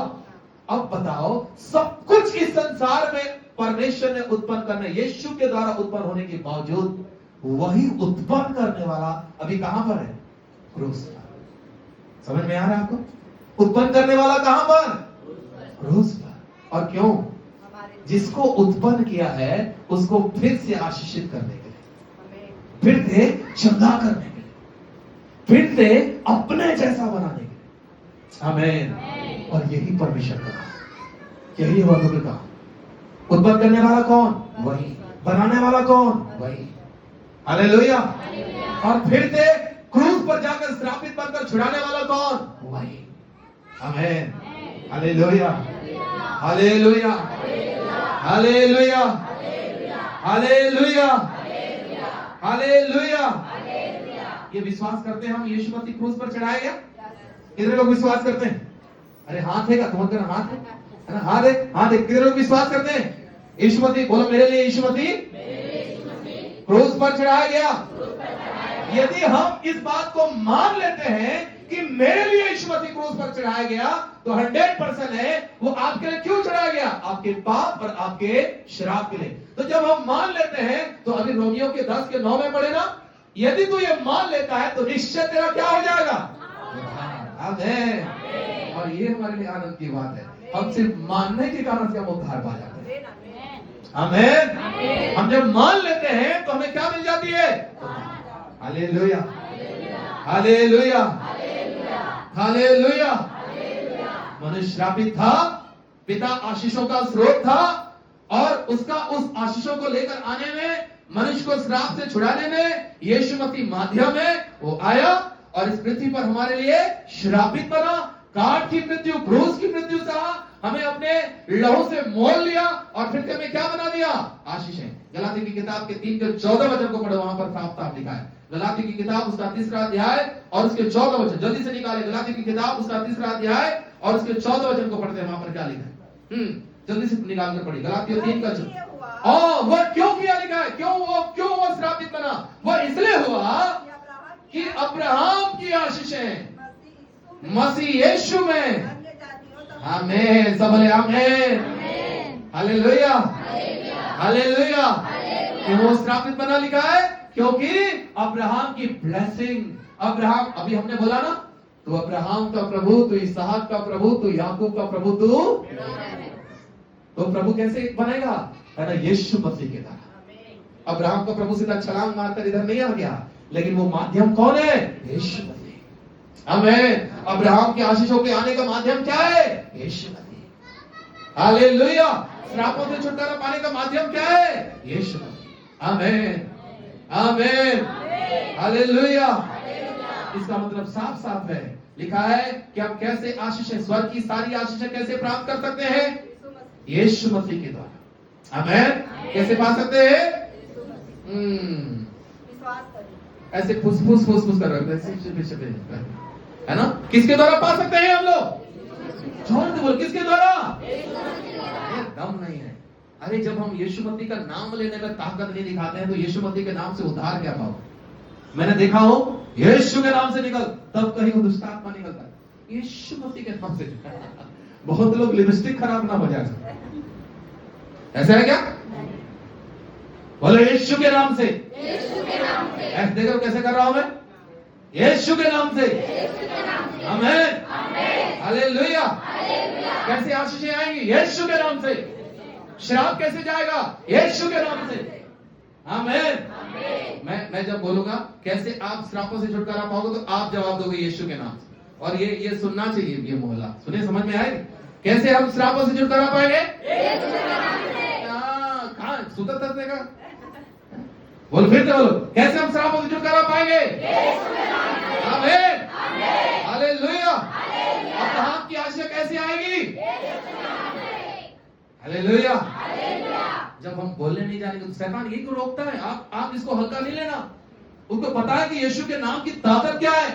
अब बताओ, सब कुछ इस संसार में परमेश्वर ने उत्पन्न करने, यीशु के द्वारा उत्पन्न होने के बावजूद वही उत्पन्न करने वाला अभी कहां पर है? क्रूस पर। समझ में आ रहा है आपको? उत्पन्न करने वाला कहां पर? क्रूस पर। और क्यों? जिसको उत्पन्न किया है उसको फिर से आशीषित करने के लिए, फिर से चंगा करने के लिए, फिर से अपने जैसा बनाने के लिए। आमीन। और यही परमेश्वर का काम, यही अनुग्रह का। उत्पन्न करने वाला कौन? वही। बनाने वाला कौन? वही। हालेलुया। और फिर से क्रूस पर जाकर श्रापित बनकर छुड़ाने वाला कौन? वही। आमीन hallelujah hallelujah hallelujah hallelujah hallelujah. ये विश्वास करते हैं हम यीशु मसीह क्रूस पर चढ़ाया गया? कितने लोग विश्वास करते हैं? अरे हाथ है क्या तुम्हारे? हाथ है ना? हाथ है, हाथ है। कितने लोग विश्वास करते हैं? यीशु मसीह। बोलो मेरे लिए यीशु मसीह क्रूस पर चढ़ाया गया। यदि हम इस बात को मान लेते हैं कि मेरे लिए यीशु मसीह क्रूस पर चढ़ाया गया, तो 100% है वो आपके लिए क्यों चढ़ाया गया? आपके पाप और आपके श्राप के लिए। तो जब हम मान लेते हैं, तो अभी रोमियो के 10:9 में पढ़े ना, यदि तू ये मान लेता है तो निश्चय तेरा क्या हो जाएगा? आमीन। और ये हमारे लिए आनंद की बात है। हम सिर्फ मानने के कारण से हम उद्धार पा जाते हैं। आमीन। हम जब मान लेते हैं तो हमें क्या मिल जाती है? Hallelujah hallelujah hallelujah. मनुष्य श्रापित था, पिता आशीषों का स्रोत था और उसका उस आशीषों को लेकर आने में, मनुष्य को श्राप से छुड़ाने में यीशु मसीह माध्यम है। वो आया और इस पृथ्वी पर हमारे लिए श्रापित बना, काट की मृत्यु, क्रूस की मृत्यु सहा, हमें अपने लहू से मोल लिया और फिर हमें क्या बना दिया? आशीषें। गलाती की किताब के 3:14 वचन को पढ़ो, वहां पर साफ साफ लिखा है। गलाती की किताब उसका 3रा अध्याय और उसके 14 वचन, जल्दी से निकाले। गलाती की किताब उसका 3रा अध्याय और उसके 14 वचन को पढ़ते हैं। वहां पर क्या लिखा है? जल्दी से निकाल कर पढ़िए। गलातियों 3 का 14। वो क्यों किया लिखा है? क्यों वो श्रापित बना? वो इसलिए हुआ कि अब्राहम की आशीषें मसीह यीशु में। आमीन। सब बोले आमीन हालेलुया हालेलुया। क्यों वो श्रापित बना लिखा है? क्योंकि अब्राहम की ब्लेसिंग, अब्राहम, अभी हमने बोला ना, तो अब्राहम का प्रभु, तो इसहाक का प्रभु, तो याकूब का प्रभु, तो तो प्रभु कैसे बनेगा, है ना, यीशु मसीह के द्वारा। अब्राहम का प्रभु सीधा छलांग मारकर इधर नहीं आ गया, लेकिन वो माध्यम कौन है, यीशु मसीह। आमीन। अब्राहम के आशीषों के आने का माध्यम क्या है, यीशु मसीह। हालेलुया। श्रापों से छुटकारा पाने का माध्यम क्या है, यीशु मसीह। आमीन, आमीन, हालेलुया। इसका मतलब साफ साफ है, लिखा है कि हम कैसे आशीषें, स्वर्ग की सारी आशीषें कैसे प्राप्त कर सकते हैं, यीशु मसीह के द्वारा। आमीन। कैसे पा सकते हैं, विश्वास करें। ऐसे फुसफुस फुसफुस कर रहे हैं, है ना। किसके द्वारा पा सकते हैं हम लोग, जोर से बोल, किसके द्वारा, ये दम नहीं है। अरे जब हम यीशु मसीह का नाम लेने में ताकत नहीं दिखाते हैं, तो यीशु मसीह के नाम से उद्धार क्या पाओ। मैंने देखा हो, यीशु के नाम से निकल, तब कहीं वो दुष्ट आत्मा निकलता है, यीशु मसीह के नाम से। बहुत लोग लिपस्टिक खराब ना हो जाए, ऐसा है क्या, बोले यीशु के नाम से, ऐसे देखो कैसे कर रहा हूं मैं, यीशु के नाम से। आमीन, हालेलुया। कैसे आशीषें आएंगी, यीशु के नाम से। श्राप कैसे जाएगा, यीशु के नाम से। आमीन। मैं जब बोलूंगा कैसे आप श्रापों से छुटकारा पाओगे, तो आप जवाब दोगे यीशु के नाम से। और ये सुनना चाहिए, ये मोहल्ला सुनिए, समझ में आएगी कैसे हम श्रापों से छुटकारा पाएंगे, कहां सुतर तसने का बोल, फिर से बोलो, कैसे हम श्रापों से छुटकारा पाएंगे, आमीन, हालेलुया। अब्राहम की आशा कैसे आएगी, हालेलुया। जब हम बोलने नहीं जानेंगे तो शैतान यही को रोकता है। आप इसको हल्का नहीं लेना, उसको पता है कि यीशु के नाम की ताकत क्या है,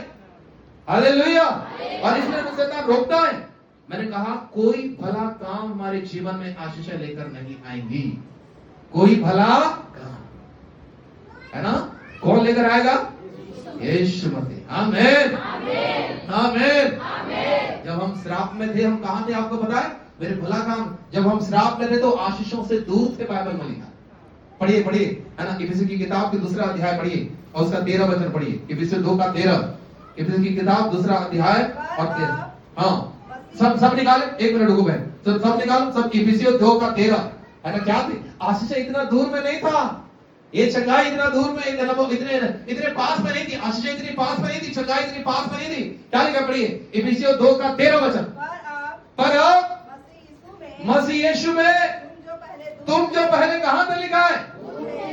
हालेलुया। और इसलिए तो शैतान रोकता है। मैंने कहा कोई भला काम हमारे जीवन में आशीषें लेकर नहीं आएंगी, कोई भला काम, है ना, कौन लेकर आएगा, यीशु मसीह। आमीन, आमीन। जब हम श्राप में थे, हम कहां थे आपको पता है, मेरे भला काम, जब हम श्राप में थे तो आशीषों से दूर थे, बाइबल में लिखा। पढ़िए पढ़िए, है ना, इफिसी की किताब के 2 अध्याय पढ़िए और उसका 13 वचन पढ़िए। इफिसी 2:13, इफिसी की किताब 2 अध्याय और 13। हाँ, सब निकाले, 1 मिनट रुको बहन, सब निकालो, सब इफिसियों 2:13, है ना। क्या थी, आशीष इतना दूर में नहीं था, ये चंगाई इतना दूर में, इतने पास में नहीं थी, आशीष इतनी पास में नहीं थी, चंगाई इतनी पास में नहीं थी। क्या लिखा पढ़िए, इफिसियों 2:13 वचन। पर अब मसीह यीशु में तुम जो पहले कहां थे, लिखा है,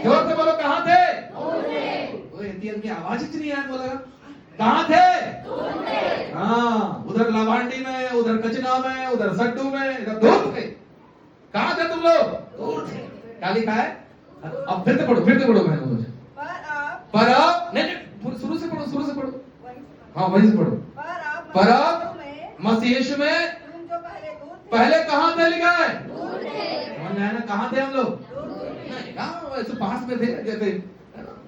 जोर से बोलो, कहां थे, एटीएम की आवाज इतनी है, बोला कहां थे, हाँ, उधर लाभांडी में, उधर कचना में, उधर सड्डू में, इधर दूर थे। कहां थे तुम लोग, दूर थे। क्या लिखा है, अब फिर से पढ़ो बहन, मुझे पर अब नहीं, शुरू से पढ़ो, हाँ वहीं से पढ़ो। पर अब मसीह यीशु में पहले कहां थे, लिखा है, ना कहां थे हम लोग, ऐसे पास में थे जैसे,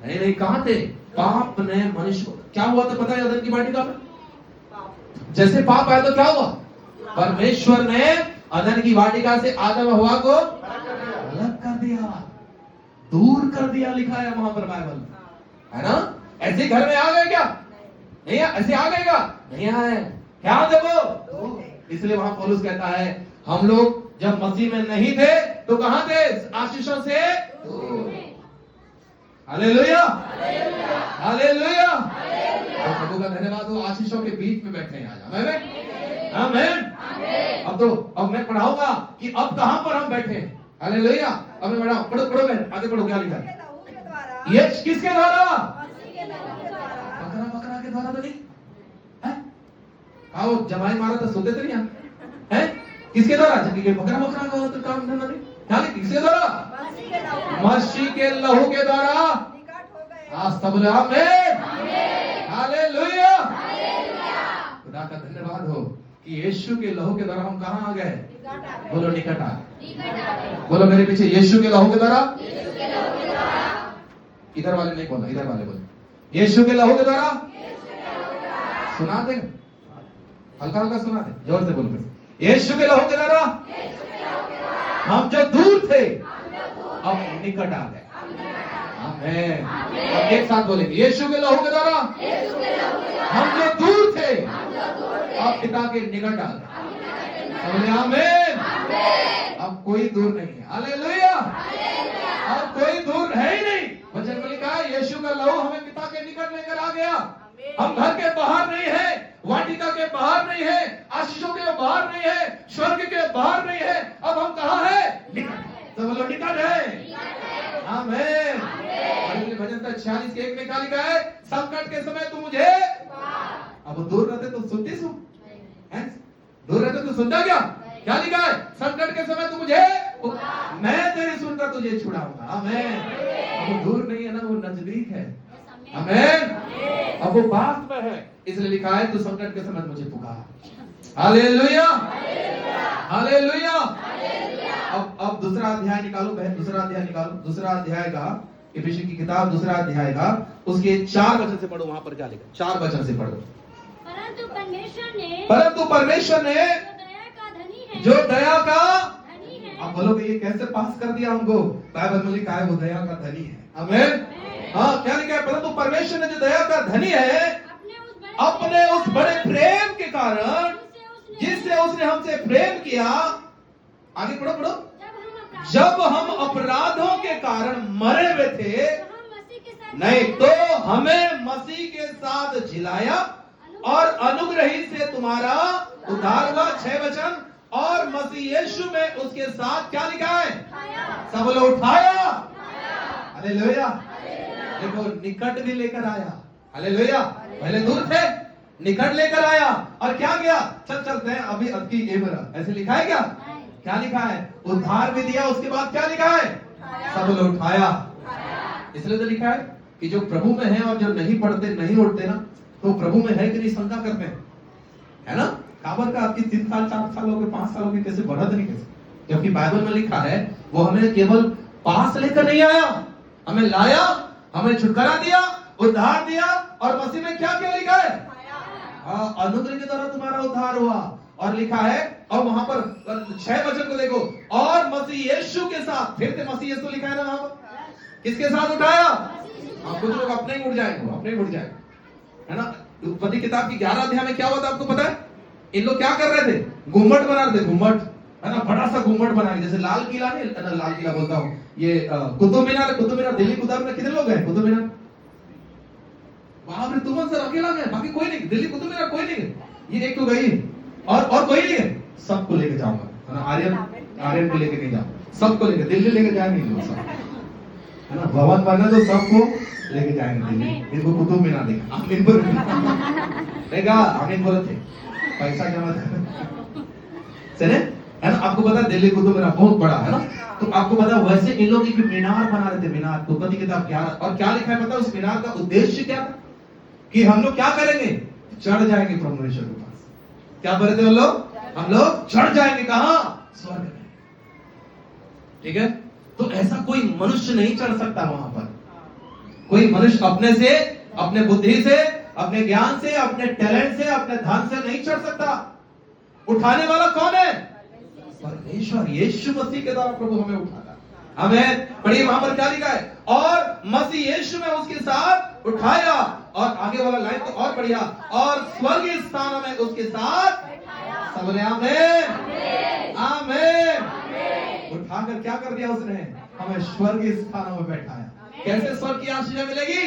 नहीं कहां थे, पाप ने मनुष्य को, क्या हुआ था पता है, अदन की वाटिका में जैसे पाप आया तो क्या हुआ, परमेश्वर ने अदन की वाटिका से आदम हवा को अलग कर दिया, दूर कर दिया, लिखा है वहां पर बाइबल, है ना। ऐसे घर में आ गए क्या, नहीं ऐसे आ गए क्या, नहीं आए, क्या थे वो, इसलिए वहां पौलुस कहता है हम लोग जब मसीह में नहीं थे तो कहां थे, आशीषों से दूर। Hallelujah, hallelujah. प्रभु का धन्यवाद हो, आशीषों के बीच में बैठे हैं आज, आमीन। अब मैं पढ़ाऊंगा कि अब कहां पर हम बैठे हैं, हालेलुया। अब मैं पढ़ो बहन, आगे पढ़ो, क्या लिखा है, ये किसके द्वारा, बकरा के द्वारा तो नहीं है, आओ जमाई मारा तो सुनते थे नहीं है, किसके द्वारा, बकरा का तो काम धंधा नहीं, किसके द्वारा, मसीह के लहू के द्वारा, आज सब बोले आमीन, हालेलुया। खुदा का धन्यवाद हो कि यीशु के लहू के द्वारा हम कहां आ गए, बोलो निकट आ गए, बोलो मेरे पीछे, यीशु के लहू के द्वारा, इधर वाले नहीं बोलना, इधर वाले बोलो, यीशु के लहू के द्वारा, सुना दे, हल्का हल्का सुना दे, जोर से बोलो, यीशु के लहू के द्वारा हम जो दूर थे अब निकट आ गए, आमीन। अब एक साथ बोलेंगे, यीशु के लहू के द्वारा हम जो दूर थे अब पिता के निकट आ गए, आमीन। अब कोई दूर नहीं है। हालेलुया। अब कोई दूर है ही नहीं। वचन में लिखा है यीशु का लहू हमें पिता के निकट लेकर आ गया। हम घर के बाहर नहीं है, वाटिका के बाहर नहीं है, आशीषों के बाहर नहीं है, स्वर्ग के बाहर नहीं है। अब हम कहाँ है? निकट। तो बोलो निकट है। आमीन। भजन 46 के 1 में क्या लिखा है? संकट के समय तू मुझे, अब दूर रहते तो सुनती सुन, दूर रहते तो सुनता क्या? क्या लिखा है? संकट के समय तू मुझे, मैं तेरी सुनकर तुझे छुड़ाऊंगा। आमीन। अब वो दूर नहीं है ना, वो नजदीक है। आमीन। अब वो पास में है, इसलिए लिखा है तू संकट के समय मुझे पुकार। हालेलुया। हालेलुया। अब दूसरा अध्याय निकालो बहन, दूसरा अध्याय निकालो। दूसरा अध्याय का, इफिसियों की किताब दूसरा अध्याय का, उसके 4 वचन से पढ़ो। वहां पर क्या लिखा? 4 वचन से पढ़ो। परंतु परमेश्वर ने जो दया का धनी है। आप बोलोगे ये कैसे पास कर दिया हमको? बाइबल में लिखा है वो दया का धनी है। आमीन। हाँ, क्या लिखा है? परंतु परमेश्वर ने जो दया का धनी है, अपने उस बड़े प्रेम के कारण जिससे उसने हमसे प्रेम किया। आगे पढ़ो पढ़ो। जब हम अपराधों के कारण मरे हुए थे, नहीं तो हमें मसीह के साथ जिलाया और अनुग्रही से तुम्हारा उद्धार हुआ। 6 वचन। और मसीह यीशु में उसके साथ क्या लिखा है? सब बोलो उठाया। हालेलुया। देखो निकट भी लेकर आया। हालेलुया। पहले दूर थे, निकट लेकर आया और क्या किया? चल चलते हैं अभी अबकी ये मेरा, ऐसे लिखा है क्या? क्या लिखा है? उद्धार भी दिया, उसके बाद क्या लिखा है? सब लोग उठाया। इसलिए तो लिखा है कि जो प्रभु में है और जो नहीं पढ़ते नहीं उठते ना, तो प्रभु में है कि नहीं शंका करते हैं, है ना? काबर का आपकी 3 साल 4 साल हो गए, 5 साल हो गए, कैसे बढ़त नहीं कैसे? क्योंकि बाइबल में लिखा है वो हमें केवल पास लेकर नहीं आया, हमें लाया, हमें छुटकारा दिया, उद्धार दिया। और मसीह में क्या क्या लिखा है? अनुग्रह के द्वारा तुम्हारा उद्धार हुआ। और लिखा है, और वहां पर 6 वचन को देखो, और मसीह यीशु के साथ, फिर से मसीह यीशु लिखा है ना वहां पर, किसके साथ उठाया? कुछ लोग अपने ही उठ जाएंगे, अपने ही उठ जाएंगे, है ना? उत्पत्ति किताब की 11 अध्याय में क्या हुआ था आपको पता है? इन लोग क्या कर रहे थे? गुम्मट बना रहे थे, गुम्मट, है ना? बड़ा सा गुम्मट बनाए, जैसे लाल किला नहीं, लाल किला बोलता हूँ, ये कुतुब मीनार। कुतुब मीनार दिल्ली कुतुब में कितने लोग हैं? कुतुब मीनार वहां पर तुम सर अकेला गए, बाकी कोई नहीं। दिल्ली कुतुब मीनार कोई नहीं है, ये एक तो गई और कोई नहीं है। सबको लेके जाऊंगा, है ना? आर्यन को लेके नहीं जाऊंगा, सबको लेके दिल्ली लेके जाएंगे लोग सब, है ना? भवन बना तो सबको लेके जाएंगे दिल्ली, इनको कुतुब मीनार देखा। आमीन बोलो। देखा आमीन बोलो थे, पैसा जमा चले, है ना? आपको पता है दिल्ली कुतुब मीनार बहुत बड़ा है ना? तो आपको पता है वैसे इन लोग एक मीनार बना रहे थे, मीनार। उत्पत्ति किताब 11। और क्या लिखा है पता है? उस मीनार का उद्देश्य क्या था? कि हम लोग क्या करेंगे? चढ़ जाएंगे परमेश्वर के पास। क्या बोले थे हम लोग चढ़ जाएंगे कहां? स्वर्ग में। ठीक है? तो ऐसा कोई मनुष्य नहीं चढ़ सकता वहां पर। कोई मनुष्य अपने से, अपने बुद्धि से, अपने ज्ञान से, अपने टैलेंट से, अपने धन से नहीं चढ़ सकता। उठाने वाला कौन है? परमेश्वर। यीशु मसीह के द्वारा प्रभु हमें उठाता। हमें पढ़िए वहां पर क्या लिखा है? और मसीह यीशु में उसके साथ उठाया। और आगे वाला लाइन तो और बढ़िया, और स्वर्गीय स्थानों में उसके साथ सब बोले आमीन। आमीन। उठाकर क्या कर दिया उसने? हमें स्वर्गीय स्थानों में बैठाया। कैसे स्वर्ग की आशीष मिलेगी?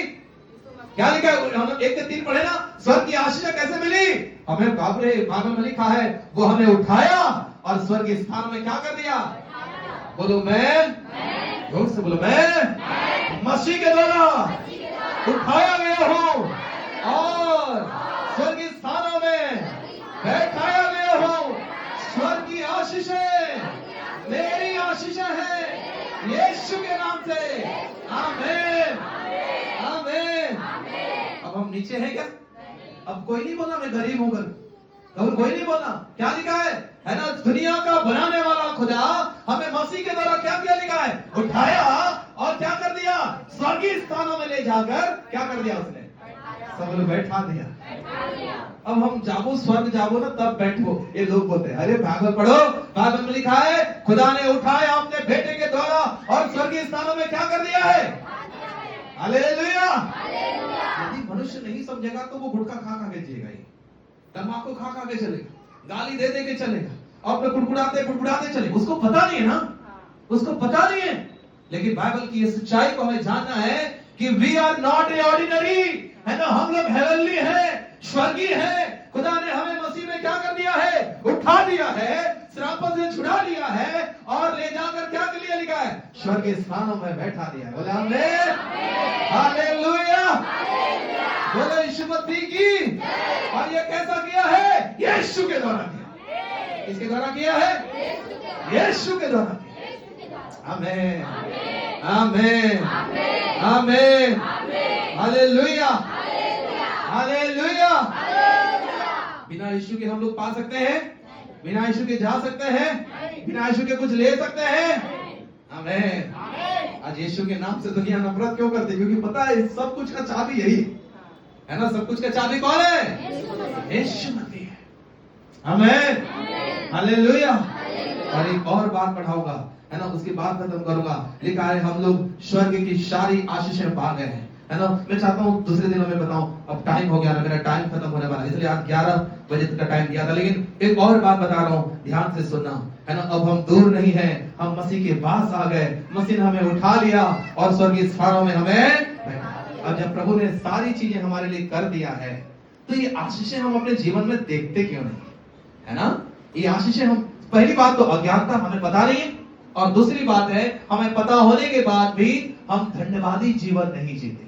क्या लिखा है? हम 1 से 3 पढ़े ना, स्वर्ग की आशीष कैसे मिली? हमें बाबरे बाइबल में लिखा है वो हमें उठाया और स्वर्गीय स्थानों में क्या कर दिया? बोलो मैं, जोर से बोलो मैं मसीह के द्वारा उठाया गया हूं और स्वर्गीय स्थानों में बैठाया गया हूं। स्वर्ग की आशीषें मेरी आशीषें हैं यीशु के नाम से। आमीन। आमीन। अब हम नीचे हैं क्या? अब कोई नहीं बोला मैं गरीब हूं, कभी कोई नहीं बोला। क्या लिखा है ना? दुनिया का बनाने वाला खुदा हमें मसीह के द्वारा क्या क्या लिखा है? उठाया और क्या कर दिया? स्वर्गीय स्थानों में ले जाकर क्या कर दिया उसने? सब लोग बैठा दिया। अब हम जाबो स्वर्ग जाबो ना तब बैठो। ये लोग बोलते हैं अरे बाइबल पढ़ो, बाइबल में लिखा है खुदा ने उठाया अपने बेटे के द्वारा और स्वर्गीय स्थानों में क्या कर दिया है? हालेलुया। यदि मनुष्य नहीं समझेगा तो वो गुटखा खा खा के जिएगा, तंबाकू खा खा के चलेगा, गाली दे दे के चलेगा, अपने कुड़कुड़ाते कुड़कुड़ाते चले, उसको पता नहीं है ना, उसको पता नहीं है। लेकिन बाइबल की इस सच्चाई को हमें जानना है कि we are not a ordinary, है ना, हम लोग हेवनली है, स्वर्गीय है। खुदा ने हमें मसीह में क्या कर दिया है, उठा दिया है, श्रापों से छुड़ा लिया है और ले जाकर क्या कर लिया, लिखा है स्वर्गीय स्थानों में बैठा दिया है। बोले आमीन, हालेलुया, बोले यीशु मसीह की। और ये कैसा किया है, यीशु के द्वारा किया। किसके द्वारा किया है, यीशु के द्वारा। आमीन, आमीन, आमीन, हालेलुया, हालेलुया। बिना यीशु के हम लोग पा सकते हैं, बिना यीशु के जा सकते हैं, बिना यीशु के कुछ ले सकते हैं। आमीन। आज यीशु के नाम से दुनिया नफरत क्यों करती है, क्योंकि पता है सब कुछ का चाबी यही है ना, सब कुछ का चाबी कौन है, यीशु मसीह है। आमीन, हालेलुया। और एक और बात पढ़ाऊंगा, है ना, उसके बाद खत्म करूंगा। लिखा है हम लोग स्वर्ग की सारी आशीषें पा गए हैं, है ना। मैं चाहता हूँ दूसरे दिनों में बताऊं, अब टाइम हो गया ना, मेरा टाइम खत्म होने वाला है, इसलिए आज 11 बजे तक का टाइम दिया था। लेकिन एक और बात बता रहा हूँ, ध्यान से सुनना, है ना। अब हम दूर नहीं है, हम मसीह के पास आ गए, मसीह ने हमें उठा लिया और स्वर्गीय स्थानों में हमें। अब जब प्रभु ने सारी चीजें हमारे लिए कर दिया है, तो ये आशीषें हम अपने जीवन में देखते क्यों नहीं, है ना। ये आशीषें हम, पहली बात तो अज्ञानता, हमें पता नहीं है, और दूसरी बात है हमें पता होने के बाद भी हम धन्यवादी जीवन नहीं जीते,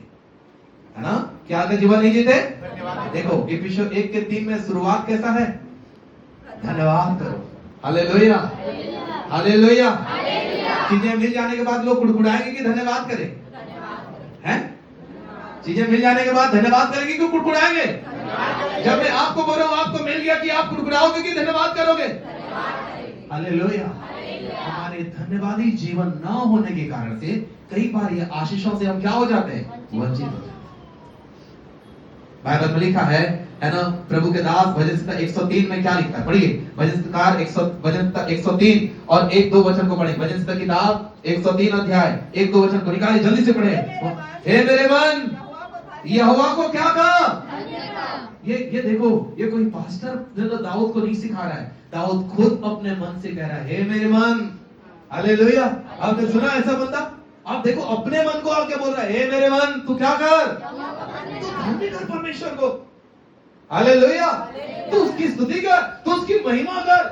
है ना। क्या का जीवन नहीं जीते, देखो इफिसियों 1:3 में शुरुआत कैसा है, धन्यवाद करो। Hallelujah, hallelujah. चीजें मिल जाने के बाद लोग कुड़कुड़ाएंगे कि धन्यवाद करें, हैं? चीजें मिल जाने के बाद धन्यवाद करेंगे कि कुड़कुड़ाएंगे? जब मैं आपको बोल रहा हूं आपको मिल गया कि आप कुड़कुड़ाओगे कि धन्यवाद करोगे? हालेलुया। हमारे धन्यवादी जीवन न होने के कारण से कई बार ये आशीषों से हम क्या हो जाते हैं, वंचित हो जाते हैं। बाइबल में लिखा है ना, प्रभु के दास भजन संहिता 103 में क्या लिखता है, पढ़िए। भजन संहिता 103 और 1-2 वचन को पढ़े। भजन संहिता किताब 103 अध्याय 1-2 वचन को निकालिए, जल्दी से पढ़े। हे मेरे मन, यहोवा को क्या कहा, ये देखो, ये कोई पास्टर दाऊद को नहीं सिखा रहा है, दाऊद खुद अपने मन से कह रहा है, हे मेरे मन। हालेलुया। आपने सुना ऐसा बंदा, आप देखो अपने मन को आके बोल रहा है, हे मेरे मन तू क्या कर, तू धन्य कर परमेश्वर को। हालेलुया। तू उसकी स्तुति कर, तू उसकी महिमा कर।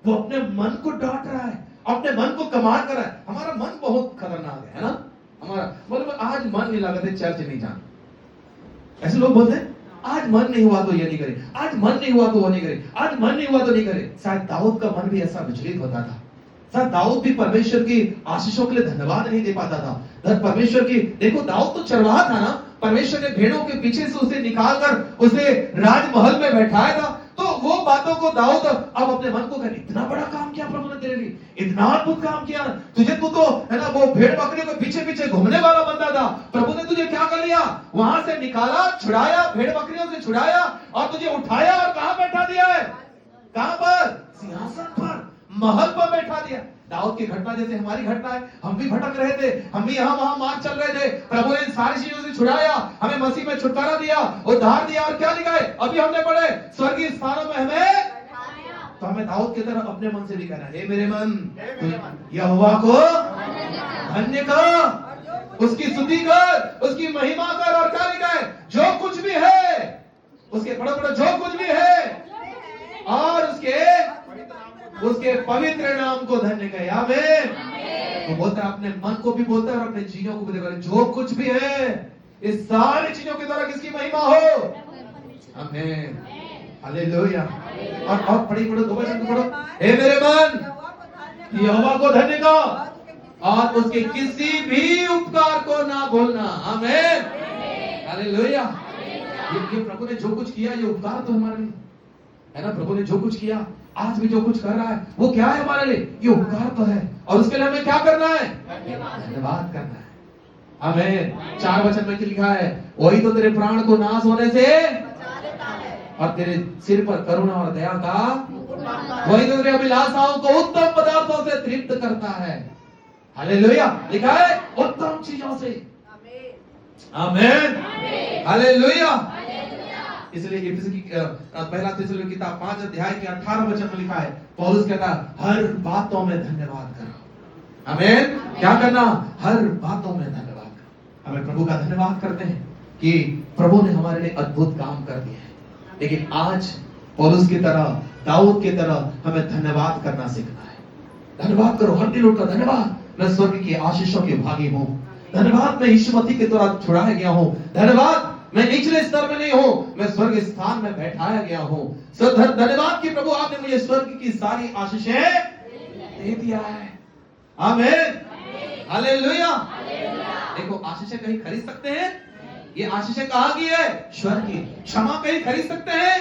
वो अपने मन को डांट रहा है, अपने मन को कमांड कर रहा है। हमारा मन बहुत खतरनाक है ना, हमारा मतलब आज मन नहीं लगा चर्च नहीं जाना, ऐसे लोग बोलते हैं आज मन नहीं हुआ तो ये नहीं करे, आज मन नहीं हुआ तो वो नहीं करे, आज मन नहीं हुआ तो नहीं करे। शायद दाऊद का मन भी ऐसा विचलित होता था, शायद दाऊद भी परमेश्वर की आशीषों के लिए धन्यवाद नहीं दे पाता था। परमेश्वर की, देखो दाऊद तो चरवाहा था ना, परमेश्वर ने भेड़ों के पीछे से उसे निकालकर उसे राजमहल में बैठाया था, तो वो बातों को दाऊद अब अपने मन को कह, इतना बड़ा काम किया प्रभु ने तेरे लिए, इतना अद्भुत काम किया तुझे, तू तो है ना वो भेड़ बकरियों के पीछे पीछे घूमने वाला बंदा था, प्रभु ने तुझे क्या कर लिया, वहां से निकाला, छुड़ाया, भेड़ बकरियों से छुड़ाया और तुझे उठाया और कहां बैठा दिया है, कहां पर, सिंहासन पर, महल पर बैठा दिया। दाऊद की घटना जैसे हमारी घटना है, हम भी भटक रहे थे, हम भी यहाँ वहां मार्ग चल रहे थे, प्रभु ने सारी चीजों से छुड़ाया, हमें मसीह में छुटकारा दिया, उद्धार दिया, और क्या लिखा है, अभी हमने पढ़े, स्वर्गीय स्थानों में हमें। तो हमें दाऊद की तरह अपने मन से भी कहना है, हे मेरे मन, यहोवा को धन्य कर, उसकी स्तुति कर, उसकी महिमा कर। और क्या लिखा है, जो कुछ भी है उसके, पढ़ो पढ़ो, जो कुछ भी है और उसके पवित्र नाम को धन्य कहे। आमीन। वो बोलता है, अपने मन को भी बोलता है और अपने चीजों को भी बोलता है, जो कुछ भी है इस सारी चीजों के द्वारा किसकी महिमा हो। आमीन, हालेलुया। और पढ़ी पढ़ो, 2 वचन पढ़ो, हे मेरे मन, यहोवा को धन्य कहो और उसके किसी भी उपकार को ना भूलना। आमीन, हालेलुया। ये प्रभु ने जो कुछ किया, ये उपकार तो हमारे लिए है ना। प्रभु ने जो कुछ किया, आज भी जो कुछ कर रहा है, वो क्या है हमारे लिए, ये उपकार तो है, और उसके लिए हमें क्या करना है, धन्यवाद करना है। आमीन। 4 वचन में लिखा है, वही तो तेरे प्राण को नाश होने से और तेरे सिर पर करुणा और दया का, वही तो तेरे अभिलाषाओं को उत्तम पदार्थों से तृप्त करता है। हालेलुया। लिखा है उत्तम चीजों से। आमीन, हालेलुया। इसलिए इफिसी की पहला थिस्सलुनीकि की किताब 5 अध्याय के 18 वचन में लिखा है, पौलुस कहता है हर बातों में धन्यवाद करो। आमीन। क्या करना? हर बातों में धन्यवाद करो। हमें प्रभु का धन्यवाद करते हैं कि प्रभु ने हमारे लिए अद्भुत काम कर दिए हैं। लेकिन आज पौलुस की तरह, दाऊद की तरह हमें धन्यवाद करना सीखना है। धन्यवाद करो, हर दिन उठकर धन्यवाद, मैं स्वर्ग की आशीषों के भागी हूं। धन्यवाद, मैं यीशु मसीह के द्वारा छुड़ाया गया हूं। धन्यवाद, मैं निचले स्तर में नहीं हूं, मैं स्वर्ग स्थान में बैठाया गया हूं। धन्यवाद कि प्रभु आपने मुझे स्वर्ग की सारी आशीषें दे दिया है। आमीन, हालेलुया। देखो, आशीषें कहीं खरीद सकते हैं? ये आशीषें कहां की है? स्वर्ग की। क्षमा कहीं खरीद सकते हैं?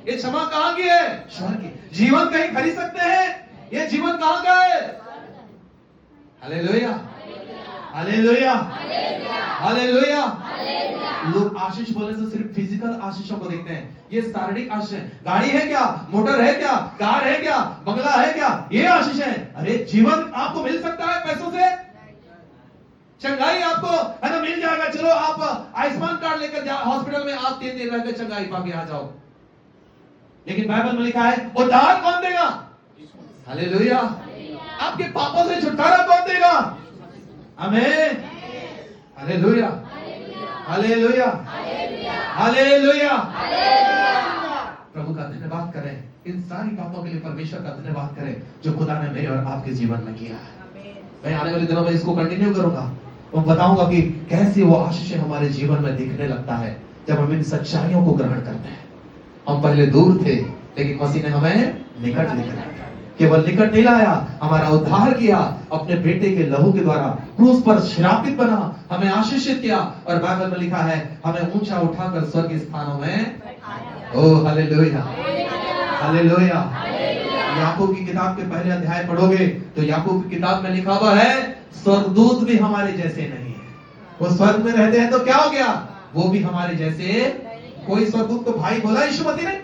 ये क्षमा कहां की है? स्वर्ग की। जीवन कहीं खरीद सकते हैं? ये जीवन कहां का है? Hallelujah, hallelujah, hallelujah. लोग आशीष बोलने से सिर्फ फिजिकल आशीषों को देखते हैं। ये शारीरिक आशीष है। गाड़ी है क्या? मोटर है क्या? कार है क्या? बंगला है क्या? ये आशीष है। अरे जीवन आपको मिल सकता है पैसों से? चंगाई आपको है ना मिल जाएगा। चलो आप आयुष्मान कार्ड लेकर हॉस्पिटल में आप 3 दिन रहकर चंगाई पाके आ जाओ। लेकिन बाइबल में लिखा है उद्धार कौन देगा? हालेलुया। आपके पापों से छुटकारा कौन देगा? आमीन, हालेलुया, हालेलुया, हालेलुया। प्रभु का धन्यवाद करें। इन सारी बातों के लिए परमेश्वर का धन्यवाद करें जो खुदा ने मेरे और आपके जीवन में किया है। मैं आने वाले दिनों में इसको कंटिन्यू करूंगा और बताऊंगा कि कैसे वो आशीषें हमारे जीवन में दिखने लगता है जब हम इन सच्चाइयों को ग्रहण करते हैं। हम पहले दूर थे, लेकिन मसीह ने हमें निकट लेकर आया। केवल निकट नहीं लाया, हमारा उद्धार किया अपने बेटे के लहू के द्वारा, क्रूस पर श्रापित बना, हमें आशीषित किया और बाइबल में लिखा है हमें ऊंचा उठाकर स्वर्ग स्थानों में। ओ हालेलुया, हालेलुया। याकूब की किताब के पहले अध्याय पढ़ोगे तो याकूब की किताब में लिखा हुआ है स्वर्गदूत भी हमारे जैसे नहीं है। वो स्वर्ग में रहते हैं तो क्या हो गया? वो भी हमारे जैसे। कोई स्वर्गदूत को भाई बोला यीशु मसीह ने?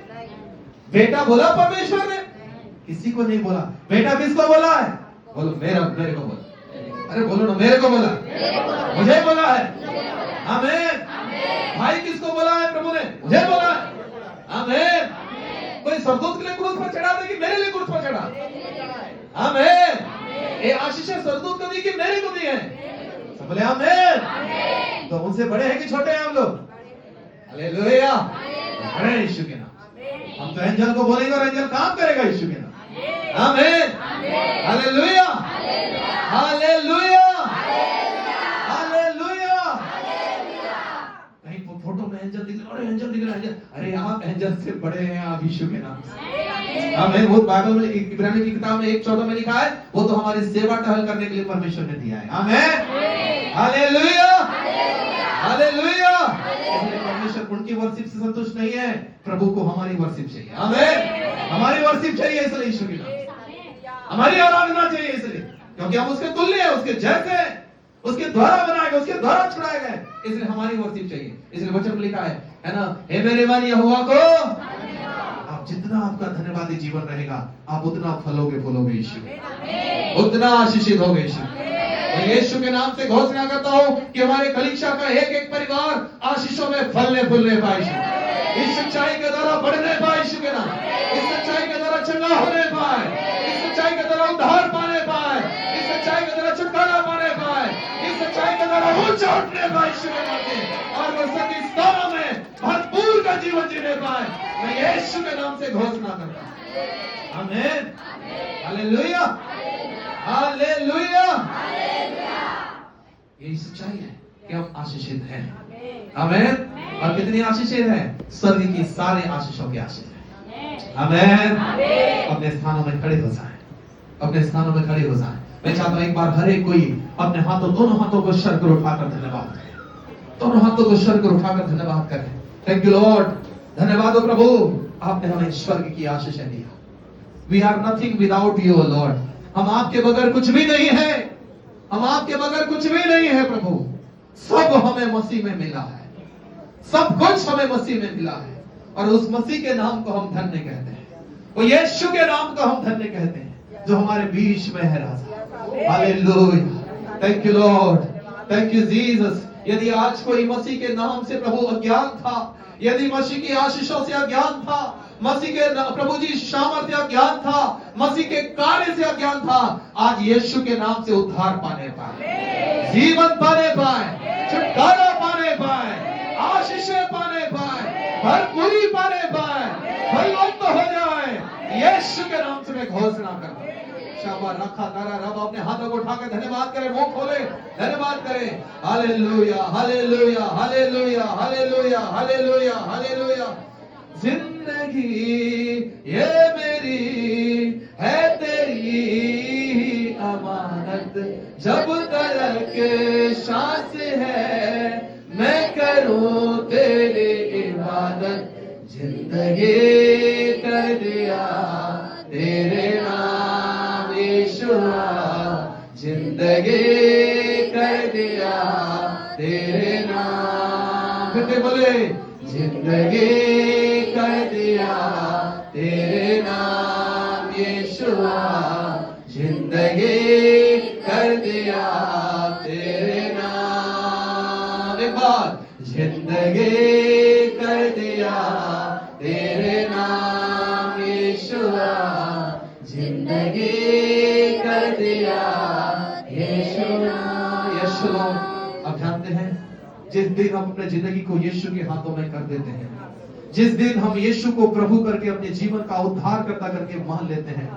बेटा बोला परमेश्वर ने? किसी को नहीं बोला। बेटा किसको बोला है? बोलो मेरे को बोला। अरे बोलो ना, मेरे को बोला, मुझे बोला है। आमीन। भाई किसको बोला है? प्रभु ने मुझे बोला है। आमीन। कोई स्वर्गदूत के लिए क्रूस पर चढ़ा दे कि मेरे लिए क्रूस पर चढ़ा? आमीन। ये आशीषें स्वर्गदूत को दी कि मेरे को दी है? सब बोले आमीन। तो उनसे बड़े हैं कि छोटे हैं हम लोग? हालेलुया। बड़े यीशु के नाम। हम तो एंजल को बोलेंगे और एंजल काम करेगा यीशु के नाम। आमीन, हालेलुया, हालेलुया, हालेलुया। कहीं फोटो में एंजल दिख रहा है, एंजल दिख रहा है। अरे आप एंजल से बड़े हैं आप यीशु के नाम से। आमीन। वो बाइबल में इब्रानी की किताब में 1:14 में लिखा है वो तो हमारी सेवा टहल करने के लिए परमेश्वर ने दिया है। आमीन, हालेलुया, हालेलुया। परमेश्वर उनकी वर्शिप से संतुष्ट नहीं है, प्रभु को हमारी वर्शिप चाहिए। आमीन। हमारी वर्शिप चाहिए, इसलिए यीशु के नाम हमारी आराधना चाहिए, इसलिए क्योंकि हम उसके तुल्य हैं, उसके जैसे, उसके द्वारा बनाए गए, उसके द्वारा छुड़ाए गए, इसलिए हमारी वर्शिप चाहिए। इसलिए वचन में लिखा है ना, हे मेरे मन यहोवा को। आप जितना आपका धन्यवादी जीवन रहेगा आप उतना फलोगे फूलोगे यीशु, उतना आशीषित होगे यीशु। यीशु के नाम से घोषणा करता हूं कि हमारे कलीसिया का एक एक परिवार आशीषों में फलने फूलने पाए, इस सच्चाई के द्वारा बढ़ने पाए यीशु के नाम, इस सच्चाई के द्वारा चंगा होने पाए, इस सच्चाई के द्वारा उद्धार पाने पाए, इस सच्चाई के द्वारा छुटकारा पाने पाए, इस सच्चाई के द्वारा ऊंचा उठने पाए यीशु के नाम से, और वो सभी स्तरों में भरपूर का जीवन जीने पाए। मैं यीशु के नाम से घोषणा करता हूं। आमीन, हालेलुया, हालेलुया। यही सच्चाई है कि हम आशीषित हैं। आमीन। और कितनी आशीषित हैं? स्वर्ग की सारे आशीषों की आशीष है। आमीन। अपने स्थानों में खड़े हो जाएं, अपने स्थानों में खड़े हो जाएं। मैं चाहता हूं एक बार हर एक कोई अपने हाथों, दोनों हाथों को सर पर उठाकर धन्यवाद करें, दोनों हाथों को सर पर उठाकर धन्यवाद करें। थैंक यू लॉर्ड, धन्यवाद हो प्रभु, आपने हमें स्वर्ग की आशीषें दिया। We are nothing without you Lord. हम आपके बगैर कुछ भी नहीं है, हम आपके बगैर कुछ भी नहीं है प्रभु। सब हमें मसीह में मिला है, सब कुछ हमें मसीह में मिला है, और उस मसीह के नाम को हम धन्य कहते हैं, वो यीशु के नाम को हम धन्य कहते हैं जो हमारे बीच में है राजा। Hallelujah, thank you Lord, thank you Jesus. यदि आज कोई मसीह के नाम से प्रभु अज्ञान था, यदि मसीह की आशीषों से अज्ञान था, मसीह के प्रभु जी सामर्थ्य अज्ञान था, मसीह के कार्य से अज्ञान था, आज यीशु के नाम से उद्धार पाने पाए, जीवन पाने पाए, छुटकारा पाने पाए, आशीषें पाने पाए, भरपूरी पाने पाए, फलवंत हो जाए। यीशु के नाम से मैं घोषणा करता हूं। शाबाश, रखा तारा रब अपने हाथों को उठाकर धन्यवाद करें, मुंह खोले, धन्यवाद करें। Hallelujah, hallelujah, hallelujah, hallelujah, hallelujah, hallelujah. जिंदगी ये मेरी है, तेरी अमानत, जब तक सांस है मैं करूं तेरी इबादत। जिंदगी कर दिया तेरे नाम यीशुआ, जिंदगी कर दिया तेरे नाम। फिर बोले, जिंदगी कर दिया तेरे नाम यीशुआ, जिंदगी कर दिया तेरे नाम। एक बार, जिंदगी कर दिया तेरे नाम यीशुआ, जिंदगी कर दिया यीशुआ। यीशुआ, आप जानते हैं जिस दिन हम अपने जिंदगी को यीशु के हाथों में कर देते हैं, जिस दिन हम यीशु को प्रभु करके अपने जीवन का उद्धार करता करके मान लेते हैं,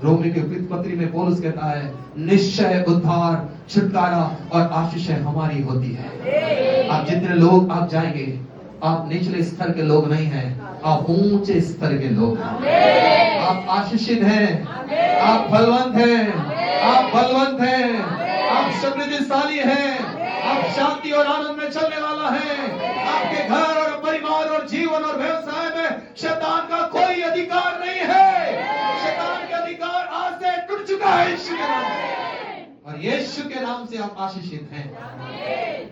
रोमी के पत्री में पौलुस कहता है, निश्चय उद्धार, छुटकारा और आशीष हमारी होती है। आप जितने लोग आप जाएंगे, आप निचले स्तर के लोग नहीं हैं, आप ऊंचे स्तर के लोग हैं। आप आशीषित हैं, आप फलवंत हैं, आप बलवंत हैं, आप समृद्धिशाली हैं, आप शांति और आनंद में चलने वाला है। आपके घर और परिवार और जीवन और व्यवसाय में शैतान का कोई अधिकार नहीं है। शैतान के अधिकार आज से टूट चुका है यीशु के नाम से, और यीशु के नाम से आप आशीषित हैं।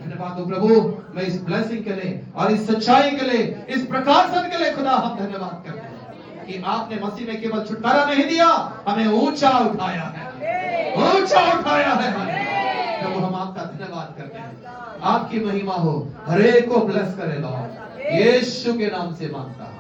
धन्यवाद हो प्रभु, मैं इस ब्लेसिंग के लिए और इस सच्चाई के लिए, इस प्रकाशन के लिए खुदा हम धन्यवाद करते हैं कि आपने मसीह में केवल छुटकारा नहीं दिया, हमें ऊंचा उठाया है, ऊंचा उठाया है हमें। प्रभु हम आपका धन्यवाद करते हैं, आपकी महिमा हो, हर एक को ब्लेस करे लॉर्ड, यीशु के नाम से मांगता है।